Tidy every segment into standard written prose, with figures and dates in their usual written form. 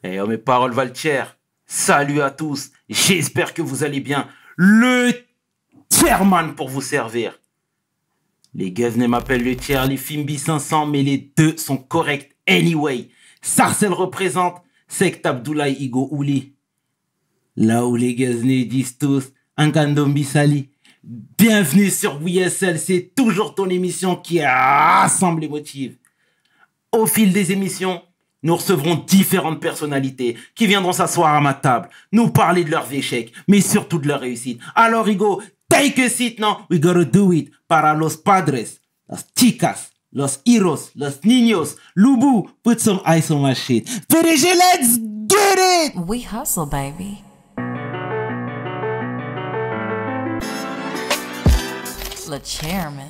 Eh, oh, mes paroles valent cher. Salut à tous. J'espère que vous allez bien. Le chairman pour vous servir. Les Guesnay m'appellent le tiers, les Fimbi 500, mais les deux sont corrects anyway. Sarcel représente Sect Abdoulaye Igo Ouli. Là où les Guesnay disent tous Nkandombi Sali. Bienvenue sur WSL, c'est toujours ton émission qui rassemble les motifs. Au fil des émissions, nous recevrons différentes personnalités qui viendront s'asseoir à ma table, nous parler de leurs échecs, mais surtout de leurs réussites. Alors, Igo, take a seat now. We gotta do it. Para los padres, las chicas, los heroes, los niños. Lubu, put some ice on my shit. PDG, let's get it! We hustle, baby. Le chairman.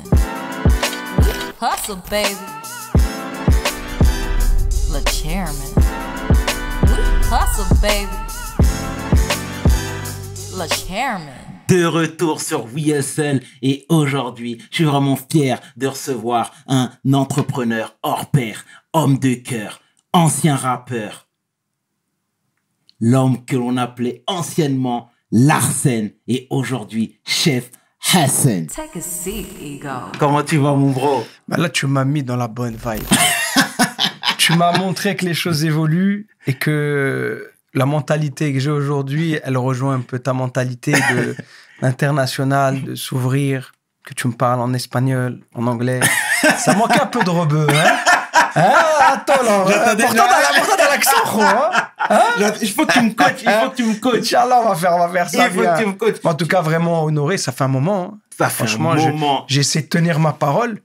We hustle, baby. Le chairman. We hustle, baby. Le chairman. De retour sur WSL et aujourd'hui, je suis vraiment fier de recevoir un entrepreneur hors pair, homme de cœur, ancien rappeur. L'homme que l'on appelait anciennement Larsen et aujourd'hui chef Hassan. Take a seat, Ego. Comment tu vas, mon bro? Bah là, tu m'as mis dans la bonne vibe. Tu m'as montré que les choses évoluent et que la mentalité que j'ai aujourd'hui, elle rejoint un peu ta mentalité de internationale, de s'ouvrir, que tu me parles en espagnol, en anglais. Ça manquait un peu de rebeu, hein? Attends, là, pourtant dans l'accent, quoi, hein? Il faut que tu me coaches, il faut que tu me coaches. Inch'Allah, on va faire ça Il faut bien. que tu me coaches. En tout cas, vraiment honoré, ça fait un moment. Hein. Ça fait Franchement, un moment. j'ai essayé de tenir ma parole.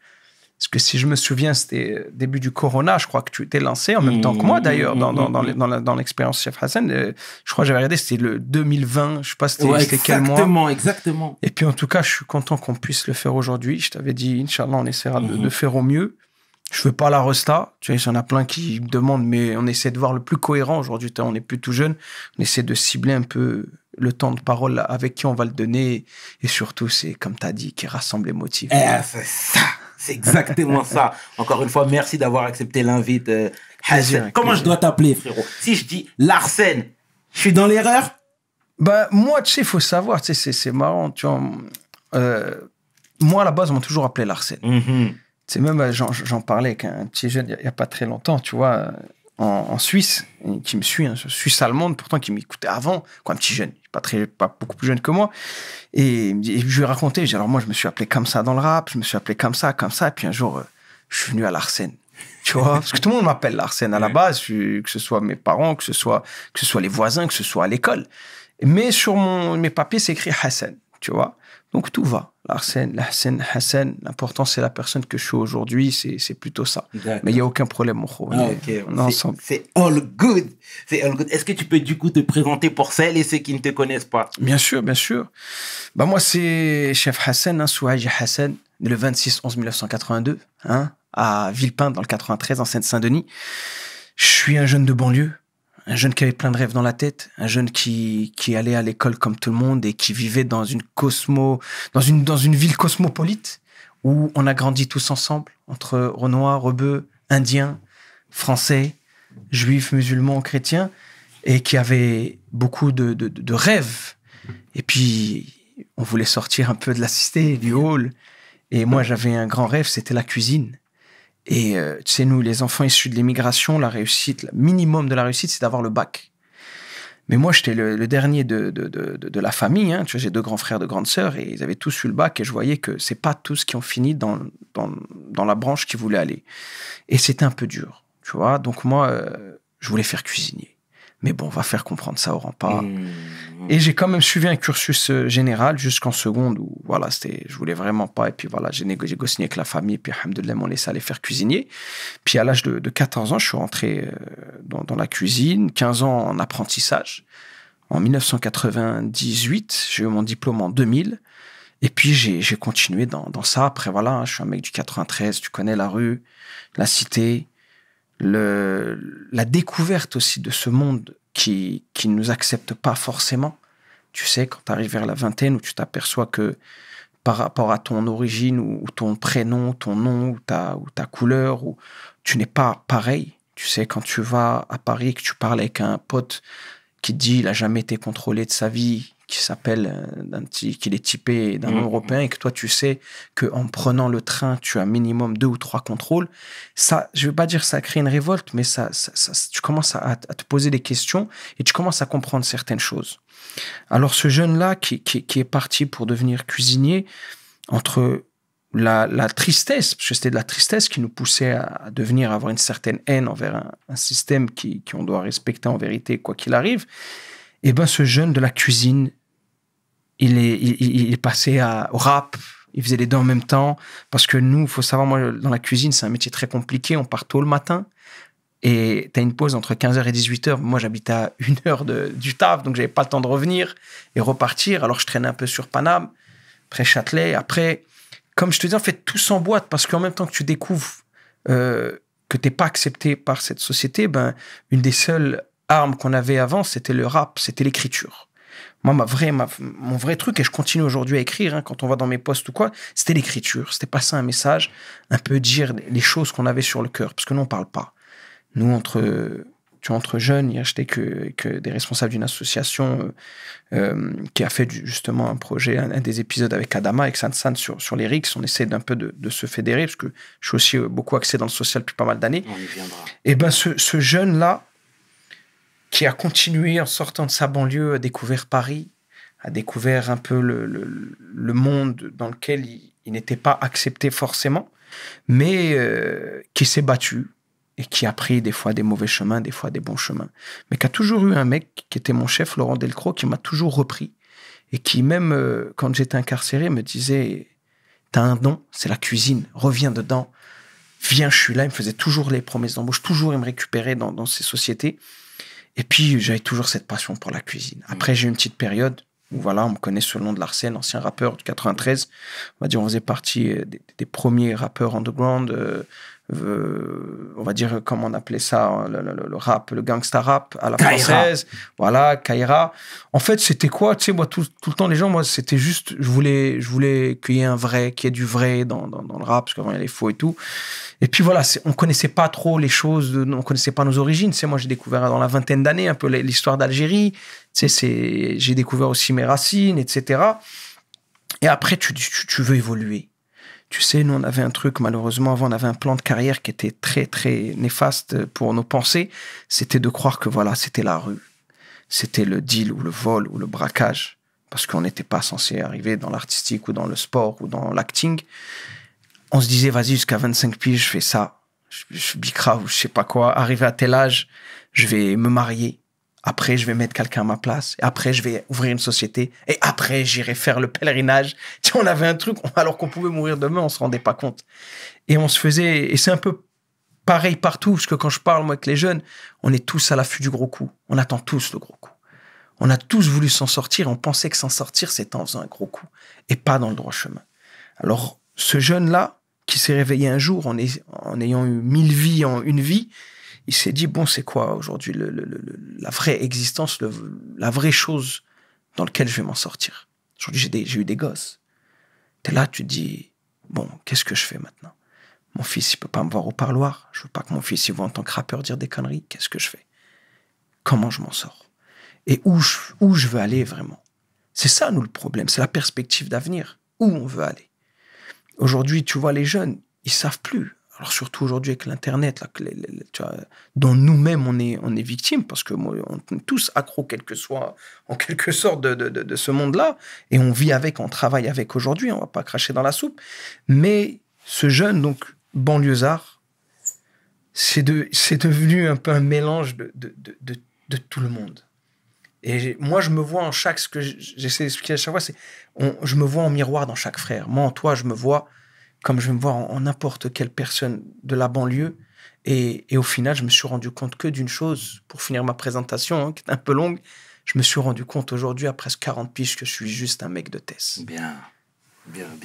Parce que si je me souviens, c'était début du Corona, je crois que tu étais lancé en même temps que moi, d'ailleurs, dans l'expérience Chef Hassan. Je crois que j'avais regardé, c'était le 2020, je ne sais pas c'était quel mois. Exactement. Et puis, en tout cas, je suis content qu'on puisse le faire aujourd'hui. Je t'avais dit, Inch'Allah, on essaiera de faire au mieux. Je ne veux pas la resta. Tu vois, il y en a plein qui me demandent, mais on essaie de voir le plus cohérent aujourd'hui. On n'est plus tout jeune. On essaie de cibler un peu le temps de parole avec qui on va le donner. Et surtout, c'est, comme tu as dit, qui rassemble les motifs. C'est ça. C'est exactement ça. Encore une fois, merci d'avoir accepté l'invite. Comment je dois t'appeler, frérot? Si je dis Larsen, je suis dans l'erreur? Bah, moi, tu sais, il faut savoir, tu sais, c'est marrant. Tu vois, moi, à la base, on m'a toujours appelé Larsen. Tu sais, même, j'en parlais avec un petit jeune il n'y a pas très longtemps, tu vois, en Suisse, qui me suit, hein, Suisse allemande, pourtant, qui m'écoutait avant, quoi, un petit jeune, pas beaucoup plus jeune que moi. Et je lui ai raconté, alors moi, je me suis appelé comme ça dans le rap, je me suis appelé comme ça, et puis un jour, je suis venu à Larsen. Tu vois, parce que tout le monde m'appelle Larsen à la base, que ce soit mes parents, que ce soit les voisins, que ce soit à l'école. Mais sur mes papiers, c'est écrit Hassan, tu vois. Donc tout va. Larsen, Hassan, l'important, c'est la personne que je suis aujourd'hui, c'est plutôt ça. Mais il n'y a aucun problème, mon frère. On est ensemble. C'est all good. C'est all good. Est-ce que tu peux du coup te présenter pour celles et ceux qui ne te connaissent pas? Bien sûr, bien sûr. Bah, moi, c'est Chef Hassan, Souhaji Hassan, le 26/11/1982, à Villepin, dans le 93, en Seine-Saint-Denis. Je suis un jeune de banlieue. Un jeune qui avait plein de rêves dans la tête, un jeune qui allait à l'école comme tout le monde et qui vivait dans une ville cosmopolite où on a grandi tous ensemble, entre Renois, Rebeux, Indiens, Français, Juifs, musulmans, chrétiens, et qui avait beaucoup de rêves. Et puis, on voulait sortir un peu de la cité, du hall. Et moi, j'avais un grand rêve, c'était la cuisine. Et tu sais, nous, les enfants issus de l'immigration, la réussite, le minimum de la réussite, c'est d'avoir le bac. Mais moi, j'étais le dernier de la famille. Hein. Tu vois, j'ai 2 grands frères, 2 grandes sœurs, et ils avaient tous eu le bac. Et je voyais que c'est pas tous qui ont fini dans la branche qu'ils voulaient aller. Et c'était un peu dur, tu vois. Donc moi, je voulais faire cuisinier. Mais bon, on va faire comprendre ça au rempart. Et j'ai quand même suivi un cursus général jusqu'en seconde où, voilà, je voulais vraiment pas. Et puis voilà, j'ai négocié avec la famille. Et puis, alhamdoulilah, m'ont laissé aller faire cuisinier. Puis à l'âge de 14 ans, je suis rentré dans la cuisine. 15 ans en apprentissage. En 1998, j'ai eu mon diplôme en 2000. Et puis, j'ai continué dans ça. Après, voilà, je suis un mec du 93. Tu connais la rue, la cité. La découverte aussi de ce monde qui ne nous accepte pas forcément. Tu sais, quand tu arrives vers la vingtaine, où tu t'aperçois que par rapport à ton origine, ou ton prénom, ton nom, ou ta couleur, ou tu n'es pas pareil. Tu sais, quand tu vas à Paris, que tu parles avec un pote qui te dit il n'a jamais été contrôlé de sa vie, qui s'appelle qu'il est typé d'un nom européen, et que toi, tu sais qu'en prenant le train, tu as minimum 2 ou 3 contrôles, ça, je ne veux pas dire que ça crée une révolte, mais tu commences à te poser des questions et tu commences à comprendre certaines choses. Alors, ce jeune-là qui est parti pour devenir cuisinier, entre la tristesse, parce que c'était de la tristesse qui nous poussait à avoir une certaine haine envers un système qu'on doit respecter en vérité, quoi qu'il arrive, et ben ce jeune de la cuisine, il est passé au rap, il faisait les deux en même temps, parce que nous, il faut savoir, moi, dans la cuisine, c'est un métier très compliqué, on part tôt le matin, et tu as une pause entre 15h et 18h. Moi, j'habitais à 1 heure du taf, donc j'avais pas le temps de revenir et repartir, alors je traînais un peu sur Paname, après Châtelet, après... Comme je te dis, en fait, tout s'emboîte parce qu'en même temps que tu découvres que tu n'es pas accepté par cette société, ben, une des seules armes qu'on avait avant, c'était le rap, c'était l'écriture. Moi, mon vrai truc, et je continue aujourd'hui à écrire, hein, quand on va dans mes posts ou quoi, c'était l'écriture. C'était passer un message, un peu dire les choses qu'on avait sur le cœur. Parce que nous, on ne parle pas. Nous, entre jeunes, il restait que des responsables d'une association qui a fait justement un projet, un des épisodes avec Adama, avec San sur les RICS. On essaie d'un peu de se fédérer, parce que je suis aussi beaucoup axé dans le social depuis pas mal d'années. On y viendra. Et ben ce jeune-là, qui a continué en sortant de sa banlieue, a découvert Paris, a découvert un peu le monde dans lequel il n'était pas accepté forcément, mais qui s'est battu, et qui a pris des fois des mauvais chemins, des fois des bons chemins. Mais qui a toujours eu un mec qui était mon chef, Laurent Delcros, qui m'a toujours repris. Et qui, même quand j'étais incarcéré, me disait « T'as un don, c'est la cuisine, reviens dedans, viens, je suis là. » Il me faisait toujours les promesses d'embauche, toujours il me récupérait dans ces sociétés. Et puis, j'avais toujours cette passion pour la cuisine. Après, j'ai eu une petite période où, voilà, on me connaît sous le nom de Larsen, ancien rappeur du 93. On va dire, on faisait partie des premiers rappeurs underground, on va dire, comment on appelait ça, le rap, le gangsta rap à la française. Voilà, Kaira. En fait, c'était quoi? Tu sais, moi, tout le temps, les gens, moi, c'était juste, je voulais qu'il y ait du vrai dans le rap, parce qu'avant, il y a les faux et tout. Et puis voilà, on connaissait pas trop les choses, on connaissait pas nos origines. Tu sais, moi, j'ai découvert dans la vingtaine d'années un peu l'histoire d'Algérie. Tu sais, j'ai découvert aussi mes racines, etc. Et après, tu veux évoluer. Tu sais, nous, on avait un truc, malheureusement, avant, on avait un plan de carrière qui était très, très néfaste pour nos pensées. C'était de croire que, voilà, c'était la rue. C'était le deal ou le vol ou le braquage. Parce qu'on n'était pas censé arriver dans l'artistique ou dans le sport ou dans l'acting. On se disait, vas-y, jusqu'à 25 piges, je fais ça. Je bicrave ou je sais pas quoi. Arrivé à tel âge, je vais me marier. Après, je vais mettre quelqu'un à ma place. Et après, je vais ouvrir une société. Et après, j'irai faire le pèlerinage. Tu sais, on avait un truc, alors qu'on pouvait mourir demain, on se rendait pas compte. Et on se faisait... Et c'est un peu pareil partout, parce que quand je parle, moi, avec les jeunes, on est tous à l'affût du gros coup. On attend tous le gros coup. On a tous voulu s'en sortir. On pensait que s'en sortir, c'était en faisant un gros coup. Et pas dans le droit chemin. Alors, ce jeune-là, qui s'est réveillé un jour en ayant eu 1000 vies en une vie, il s'est dit, bon, c'est quoi aujourd'hui la vraie existence, la vraie chose dans laquelle je vais m'en sortir. Aujourd'hui, j'ai eu des gosses. T'es là, tu te dis, bon, qu'est-ce que je fais maintenant? Mon fils, il peut pas me voir au parloir. Je veux pas que mon fils, il voit en tant que rappeur dire des conneries. Qu'est-ce que je fais? Comment je m'en sors? Et où je veux aller vraiment? C'est ça, nous, le problème. C'est la perspective d'avenir. Où on veut aller? Aujourd'hui, tu vois, les jeunes, ils savent plus. Alors surtout aujourd'hui avec l'Internet, là, tu vois, dont nous-mêmes on est victimes, parce que moi, on est tous accros en quelque sorte de ce monde-là, et on vit avec, on travaille avec aujourd'hui, on va pas cracher dans la soupe. Mais ce jeune, donc banlieusard, c'est devenu un peu un mélange de tout le monde. Et moi, je me vois en chaque, ce que j'essaie d'expliquer à chaque fois, je me vois en miroir dans chaque frère. Moi, en toi, je me vois comme je vais me voir en n'importe quelle personne de la banlieue. Et au final, je me suis rendu compte que d'une chose, pour finir ma présentation, hein, qui est un peu longue, je me suis rendu compte aujourd'hui, à presque 40 piges, que je suis juste un mec de Tess. Bien.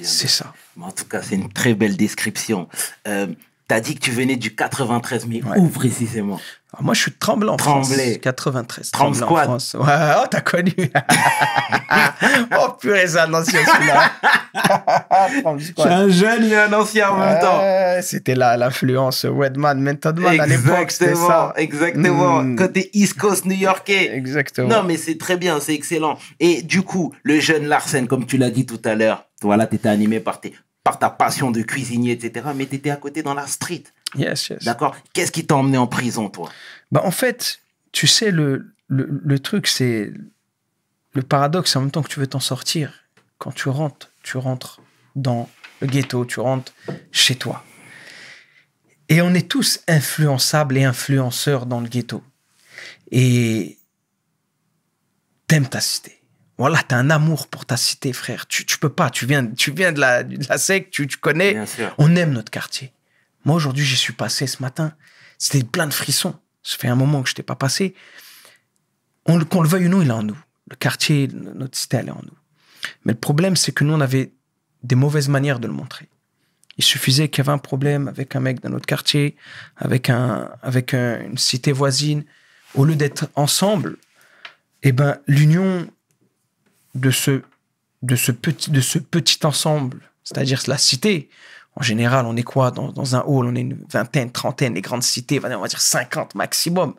C'est ça. En tout cas, c'est une très belle description. T'as dit que tu venais du 93, mais Ouais. où précisément? Alors, moi, je suis de Tremblay en Tremblay. France. 93. Tremble Tremblay en Squad. France. Ouais, oh, t'as connu. Oh, purée, c'est un ancien celui-là. Tremblay Squad. un jeune et un ancien en même temps. C'était l'influence Redman, Method Man à l'époque, c'était ça. Exactement. Côté East Coast new-yorkais. Exactement. Non, mais c'est très bien, c'est excellent. Et du coup, le jeune Larsen, comme tu l'as dit tout à l'heure, voilà, t'étais animé par ta passion de cuisinier, etc. Mais t'étais à côté dans la street. Yes. D'accord? Qu'est-ce qui t'a emmené en prison, toi? Bah, en fait, tu sais, le truc, c'est le paradoxe, en même temps que tu veux t'en sortir. Quand tu rentres dans le ghetto, tu rentres chez toi. Et on est tous influençables et influenceurs dans le ghetto. Et t'aimes ta cité. Voilà, t'as un amour pour ta cité, frère. Tu peux pas. Tu viens de la sec, tu connais. Bien sûr. On aime notre quartier. Moi, aujourd'hui, j'y suis passé ce matin. C'était plein de frissons. Ça fait un moment que je n'étais pas passé. Qu'on le veuille ou non, il est en nous. Le quartier, notre cité, elle est en nous. Mais le problème, c'est que nous, on avait des mauvaises manières de le montrer. Il suffisait qu'il y avait un problème avec un mec dans notre quartier, avec une cité voisine. Au lieu d'être ensemble, eh ben, l'union de ce petit ensemble, c'est-à-dire la cité. En général, on est quoi dans un hall? On est une vingtaine, trentaine, les grandes cités, on va dire 50 maximum.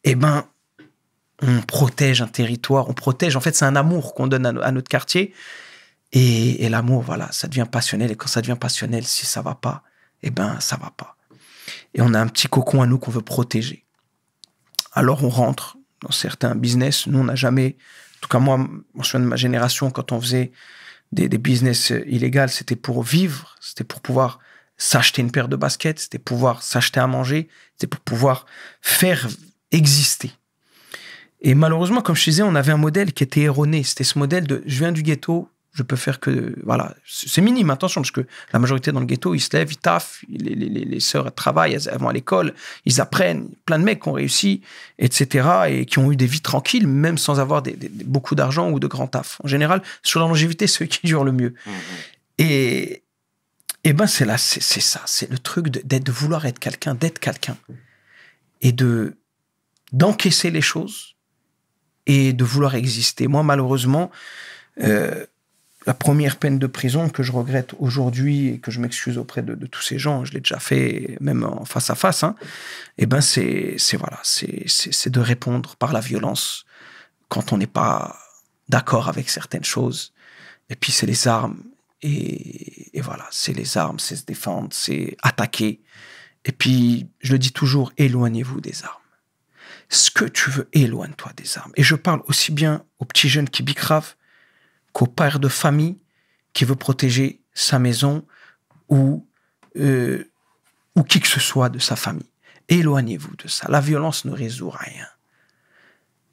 Eh ben, on protège un territoire, on protège. En fait, c'est un amour qu'on donne à notre quartier. Et l'amour, voilà, ça devient passionnel. Et quand ça devient passionnel, si ça va pas, eh ben, ça va pas. Et on a un petit cocon à nous qu'on veut protéger. Alors, on rentre dans certains business. Nous, on n'a jamais... En tout cas, moi, je me souviens de ma génération, quand on faisait des business illégaux, c'était pour vivre, c'était pour pouvoir s'acheter une paire de baskets, c'était pour pouvoir s'acheter à manger, c'était pour pouvoir faire exister. Et malheureusement, comme je disais, on avait un modèle qui était erroné. C'était ce modèle de « je viens du ghetto, je peux faire que... » Voilà, c'est minime, attention, parce que la majorité dans le ghetto, ils se lèvent, ils taffent, les sœurs elles travaillent, elles vont à l'école, ils apprennent. Plein de mecs qui ont réussi, etc. et qui ont eu des vies tranquilles, même sans avoir beaucoup d'argent ou de grands taf. En général, sur la longévité, c'est ceux qui durent le mieux. Et ben, c'est ça. C'est le truc de vouloir être quelqu'un, d'être quelqu'un. Et d'encaisser les choses et de vouloir exister. Moi, malheureusement, la première peine de prison que je regrette aujourd'hui et que je m'excuse auprès de tous ces gens, je l'ai déjà fait même en face à face, hein, et ben c'est de répondre par la violence quand on n'est pas d'accord avec certaines choses. Et puis c'est les armes. Et voilà, c'est les armes, c'est se défendre, c'est attaquer. Et puis, je le dis toujours, éloignez-vous des armes. Ce que tu veux, éloigne-toi des armes. Et je parle aussi bien aux petits jeunes qui bicravent qu'au père de famille qui veut protéger sa maison ou qui que ce soit de sa famille. Éloignez-vous de ça. La violence ne résout rien.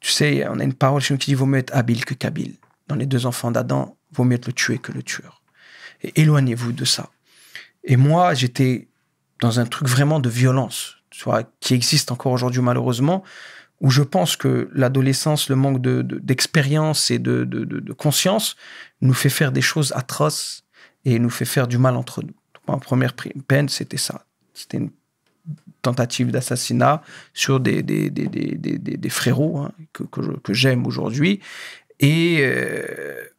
Tu sais, on a une parole chez nous qui dit « vaut mieux être habile que qu'habile ». Dans les 2 enfants d'Adam, vaut mieux être le tué que le tueur. Et éloignez-vous de ça. Et moi, j'étais dans un truc vraiment de violence, tu vois, qui existe encore aujourd'hui malheureusement, où je pense que l'adolescence, le manque d'expérience et de conscience nous fait faire des choses atroces et nous fait faire du mal entre nous. Donc, ma première peine, c'était ça. C'était une tentative d'assassinat sur des frérots, hein, que j'aime aujourd'hui. Et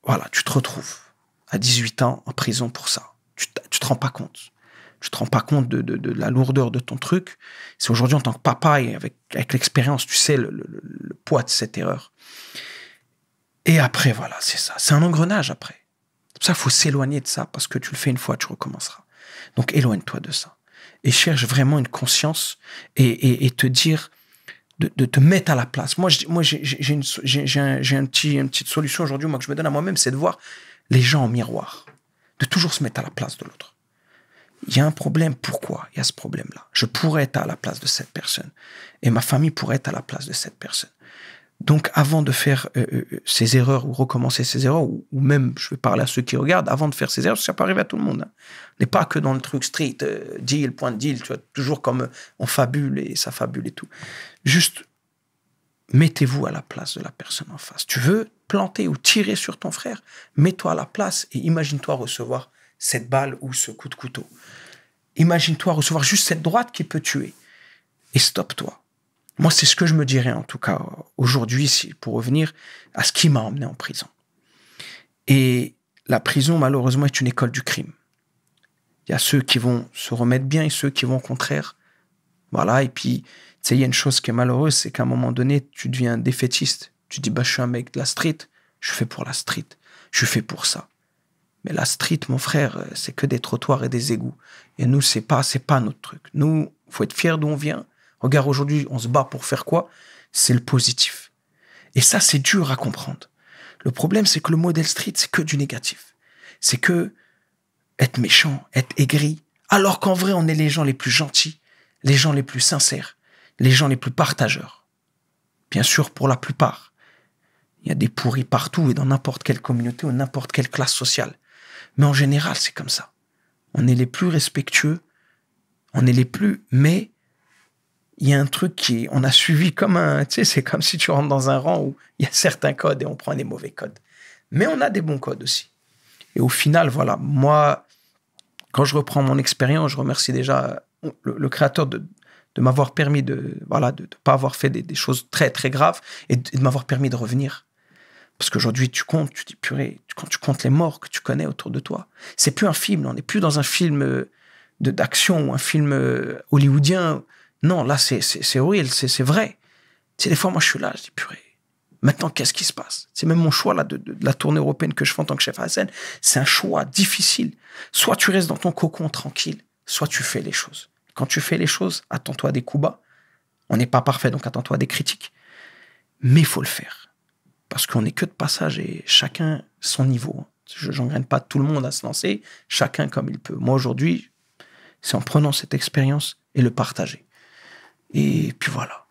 voilà, tu te retrouves à 18 ans en prison pour ça. Tu te rends pas compte. Tu te rends pas compte de la lourdeur de ton truc. C'est aujourd'hui en tant que papa et avec l'expérience, tu sais le poids de cette erreur. Et après, voilà, c'est ça. C'est un engrenage après. C'est pour ça qu'il faut s'éloigner de ça, parce que tu le fais une fois, tu recommenceras. Donc éloigne-toi de ça. Et cherche vraiment une conscience et te dire, de te mettre à la place. Moi, j'ai une petite solution aujourd'hui, moi, que je me donne à moi-même, c'est de voir les gens en miroir. De toujours se mettre à la place de l'autre. Il y a un problème, pourquoi il y a ce problème-là? Je pourrais être à la place de cette personne. Et ma famille pourrait être à la place de cette personne. Donc, avant de faire ces erreurs ou recommencer ces erreurs, ou même, je vais parler à ceux qui regardent, avant de faire ces erreurs, ça peut arriver à tout le monde. Hein. On n'est pas que dans le truc street, deal, point de deal, tu vois, toujours comme on fabule et ça fabule et tout. Juste, mettez-vous à la place de la personne en face. Tu veux planter ou tirer sur ton frère, mets-toi à la place et imagine-toi recevoir cette balle ou ce coup de couteau. imagine-toi recevoir juste cette droite qui peut tuer. Et stoppe-toi. Moi, c'est ce que je me dirais, en tout cas, aujourd'hui, pour revenir à ce qui m'a emmené en prison. Et la prison, malheureusement, est une école du crime. Il y a ceux qui vont se remettre bien et ceux qui vont au contraire. Voilà, et puis, tu sais, il y a une chose qui est malheureuse, c'est qu'à un moment donné, tu deviens défaitiste. Tu dis, je suis un mec de la street, je fais pour la street, je fais pour ça. Mais la street, mon frère, c'est que des trottoirs et des égouts. Et nous, c'est pas notre truc. Nous, faut être fiers d'où on vient. Regarde, aujourd'hui, on se bat pour faire quoi? C'est le positif. Et ça, c'est dur à comprendre. Le problème, c'est que le modèle street, c'est que du négatif. C'est que être méchant, être aigri, alors qu'en vrai, on est les gens les plus gentils, les gens les plus sincères, les gens les plus partageurs. Bien sûr, pour la plupart. Il y a des pourris partout et dans n'importe quelle communauté ou n'importe quelle classe sociale. Mais en général, c'est comme ça. On est les plus respectueux, on est les plus... Mais il y a un truc on a suivi comme un... Tu sais, c'est comme si tu rentres dans un rang où il y a certains codes et on prend des mauvais codes. Mais on a des bons codes aussi. Et au final, voilà, moi, quand je reprends mon expérience, je remercie déjà le créateur de m'avoir permis de pas avoir fait des choses très, très graves et de m'avoir permis de revenir. Parce qu'aujourd'hui, tu dis, purée, quand tu comptes les morts que tu connais autour de toi, c'est plus un film, on n'est plus dans un film d'action ou un film hollywoodien. Non, là, c'est horrible, c'est vrai. Tu sais, des fois, moi, je suis là, je dis, purée, maintenant, qu'est-ce qui se passe? C'est même mon choix là, de la tournée européenne que je fais en tant que chef Hassan. C'est un choix difficile. Soit tu restes dans ton cocon tranquille, soit tu fais les choses. Quand tu fais les choses, attends-toi à des coups bas. On n'est pas parfait, donc attends-toi à des critiques. Mais il faut le faire. Parce qu'on n'est que de passage et chacun son niveau. Je n'engraine pas tout le monde à se lancer, chacun comme il peut. Moi, aujourd'hui, c'est en prenant cette expérience et le partager. Et puis voilà.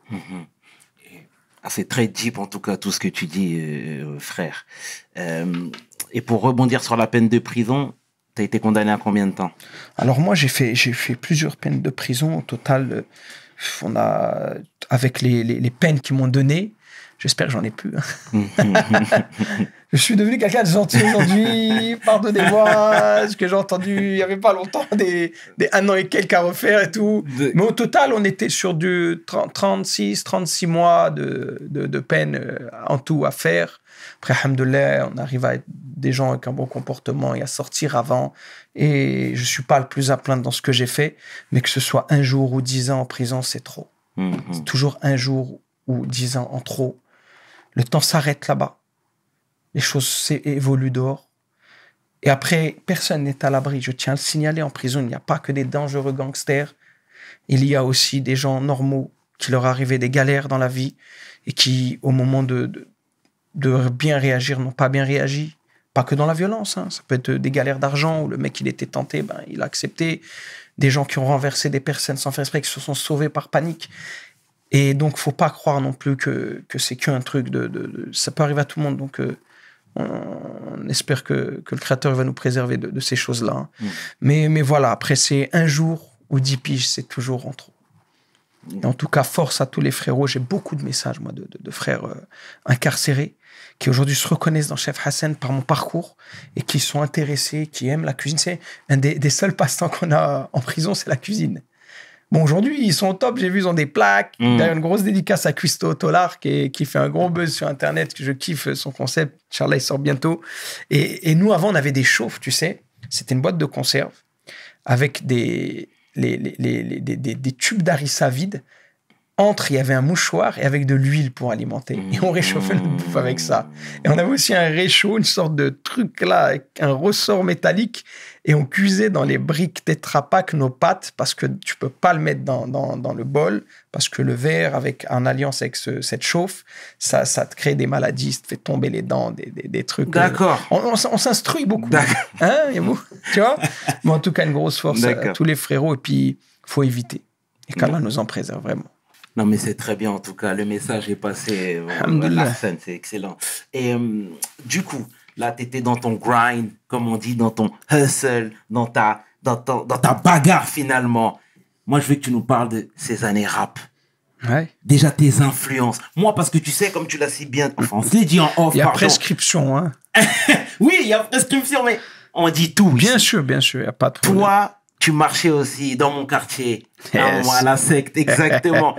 Ah, c'est très deep, en tout cas, tout ce que tu dis, frère. Et pour rebondir sur la peine de prison, tu as été condamné à combien de temps? Alors moi, j'ai fait plusieurs peines de prison. Au total, on a, avec les peines qu'ils m'ont données, j'espère que j'en ai plus. Je suis devenu quelqu'un de gentil aujourd'hui. Pardonnez-moi, ce que j'ai entendu il n'y avait pas longtemps, des 1 an et quelques à refaire et tout. Mais au total, on était sur du 36 mois de peine en tout à faire. Après, alhamdoulilah, on arrive à être des gens avec un bon comportement et à sortir avant. Et je ne suis pas le plus à plaindre dans ce que j'ai fait, mais que ce soit 1 jour ou 10 ans en prison, c'est trop. C'est toujours 1 jour ou 10 ans en trop. Le temps s'arrête là-bas. Les choses évoluent dehors. Et après, personne n'est à l'abri. Je tiens à le signaler, en prison, il n'y a pas que des dangereux gangsters. Il y a aussi des gens normaux qui leur arrivaient des galères dans la vie et qui, au moment de bien réagir, n'ont pas bien réagi. Pas que dans la violence. Hein. Ça peut être des galères d'argent où le mec, il était tenté, il a accepté. Des gens qui ont renversé des personnes sans faire exprès, qui se sont sauvés par panique. Et donc, faut pas croire non plus que c'est qu'un truc ça peut arriver à tout le monde. Donc, on espère que le Créateur va nous préserver de ces choses-là. Hein. Mais voilà, après, c'est 1 jour ou 10 piges, c'est toujours en trop. Et en tout cas, force à tous les frérots. J'ai beaucoup de messages, moi, de frères incarcérés qui aujourd'hui se reconnaissent dans Chef Hassan par mon parcours et qui sont intéressés, qui aiment la cuisine. C'est un des seuls passe-temps qu'on a en prison, c'est la cuisine. Bon, aujourd'hui, ils sont au top. J'ai vu, ils ont des plaques. D'ailleurs, une grosse dédicace à Cuisto Tolar qui fait un gros buzz sur Internet. Je kiffe son concept. Inch'Allah, il sort bientôt. Et nous, avant, on avait des chauffes, tu sais. C'était une boîte de conserve avec des tubes d'harissa vides. Il y avait un mouchoir et avec de l'huile pour alimenter. Et on réchauffait notre bouffe avec ça. Et on avait aussi un réchaud, une sorte de truc là, avec un ressort métallique. Et on cuisait dans les briques Tetra Pak nos pâtes parce que tu peux pas le mettre dans le bol parce que le verre, en alliance avec cette chauffe, ça te crée des maladies, ça te fait tomber les dents, des trucs. D'accord. On s'instruit beaucoup. Hein, tu vois. Mais en tout cas, une grosse force à tous les frérots. Et puis, faut éviter. Et qu'Allah nous en préserve vraiment. Non, mais c'est très bien, en tout cas. Le message est passé. La scène, c'est excellent. Et du coup, là, tu étais dans ton grind, comme on dit, dans ton hustle, dans ta bagarre, finalement. Moi, je veux que tu nous parles de ces années rap. Ouais. Déjà, tes influences. Moi, parce que tu sais, comme tu l'as si bien... Enfin, on se l'est dit en off. Il y a prescription, hein. Oui, il y a prescription, mais on dit tout. Bien sûr, il n'y a pas de problème. Toi, tu marchais aussi dans mon quartier. Yes. À la secte, exactement.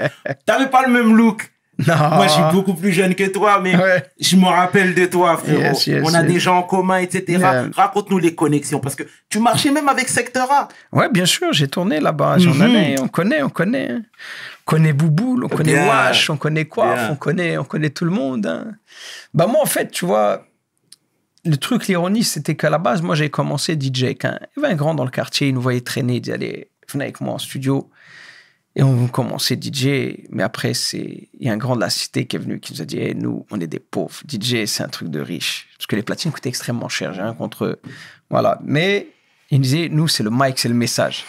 T'avais pas le même look. Non. Moi, je suis beaucoup plus jeune que toi, mais Ouais. je me rappelle de toi, frérot. Yes, yes, On a yes. des gens en commun, etc. Yeah. Raconte-nous les connexions, parce que tu marchais même avec Secteur A. Ouais, bien sûr, j'ai tourné là-bas. J'en allais, on connaît. On connaît Bouboule, on connaît Bien. Wash, on connaît Coiffe, Bien. on connaît tout le monde. Hein. Bah moi, en fait, tu vois, le truc, l'ironie, c'était qu'à la base, moi, j'ai commencé DJ. Il y avait un grand dans le quartier, il nous voyait traîner, il dit, allez, venez avec moi en studio. Et on commençait DJ, mais après, il y a un grand de la cité qui est venu, qui nous a dit, hey, nous, on est des pauvres. DJ, c'est un truc de riche. Parce que les platines coûtaient extrêmement cher, j'ai rien contre eux. Voilà. Mais il nous disait, nous, c'est le mic, c'est le message.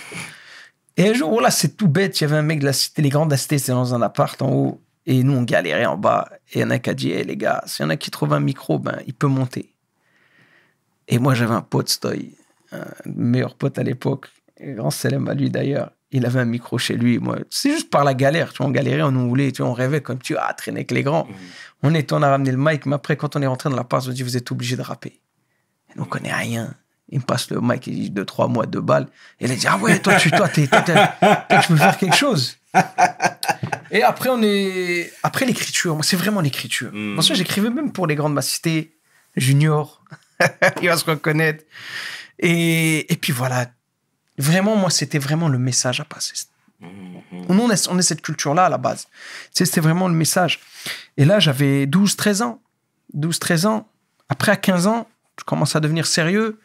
Et un jour, là, c'est tout bête. Il y avait un mec de la cité, les grands de la cité, c'était dans un appart en haut. Et nous, on galérait en bas. Et il y en a qui a dit, hey, les gars, s'il y en a qui trouvent un micro, ben, il peut monter. Et moi, j'avais un pote, Stoy, un meilleur pote à l'époque, un grand célèbre à lui d'ailleurs. Il avait un micro chez lui. Moi, c'est juste par la galère. Tu vois, on galérait, on nous voulait, tu vois, on rêvait comme tu traîner avec les grands. On a ramené le mic, mais après, quand on est rentré dans l'appart, on a dit, vous êtes obligé de rapper. Et nous, on connaît rien. Il me passe le mic, il dit 2-3 mois, 2 balles. Et il a dit, ah ouais, toi, je peux faire quelque chose. Et après, après l'écriture, moi, c'est vraiment l'écriture. Moi, ça, j'écrivais même pour les grands de ma cité, Junior, il va se reconnaître. Et puis voilà, vraiment, moi, c'était vraiment le message à passer. On est cette culture-là à la base. Tu sais, c'était vraiment le message. Et là, j'avais 12-13 ans. 12-13 ans. Après, à 15 ans, je commence à devenir sérieux.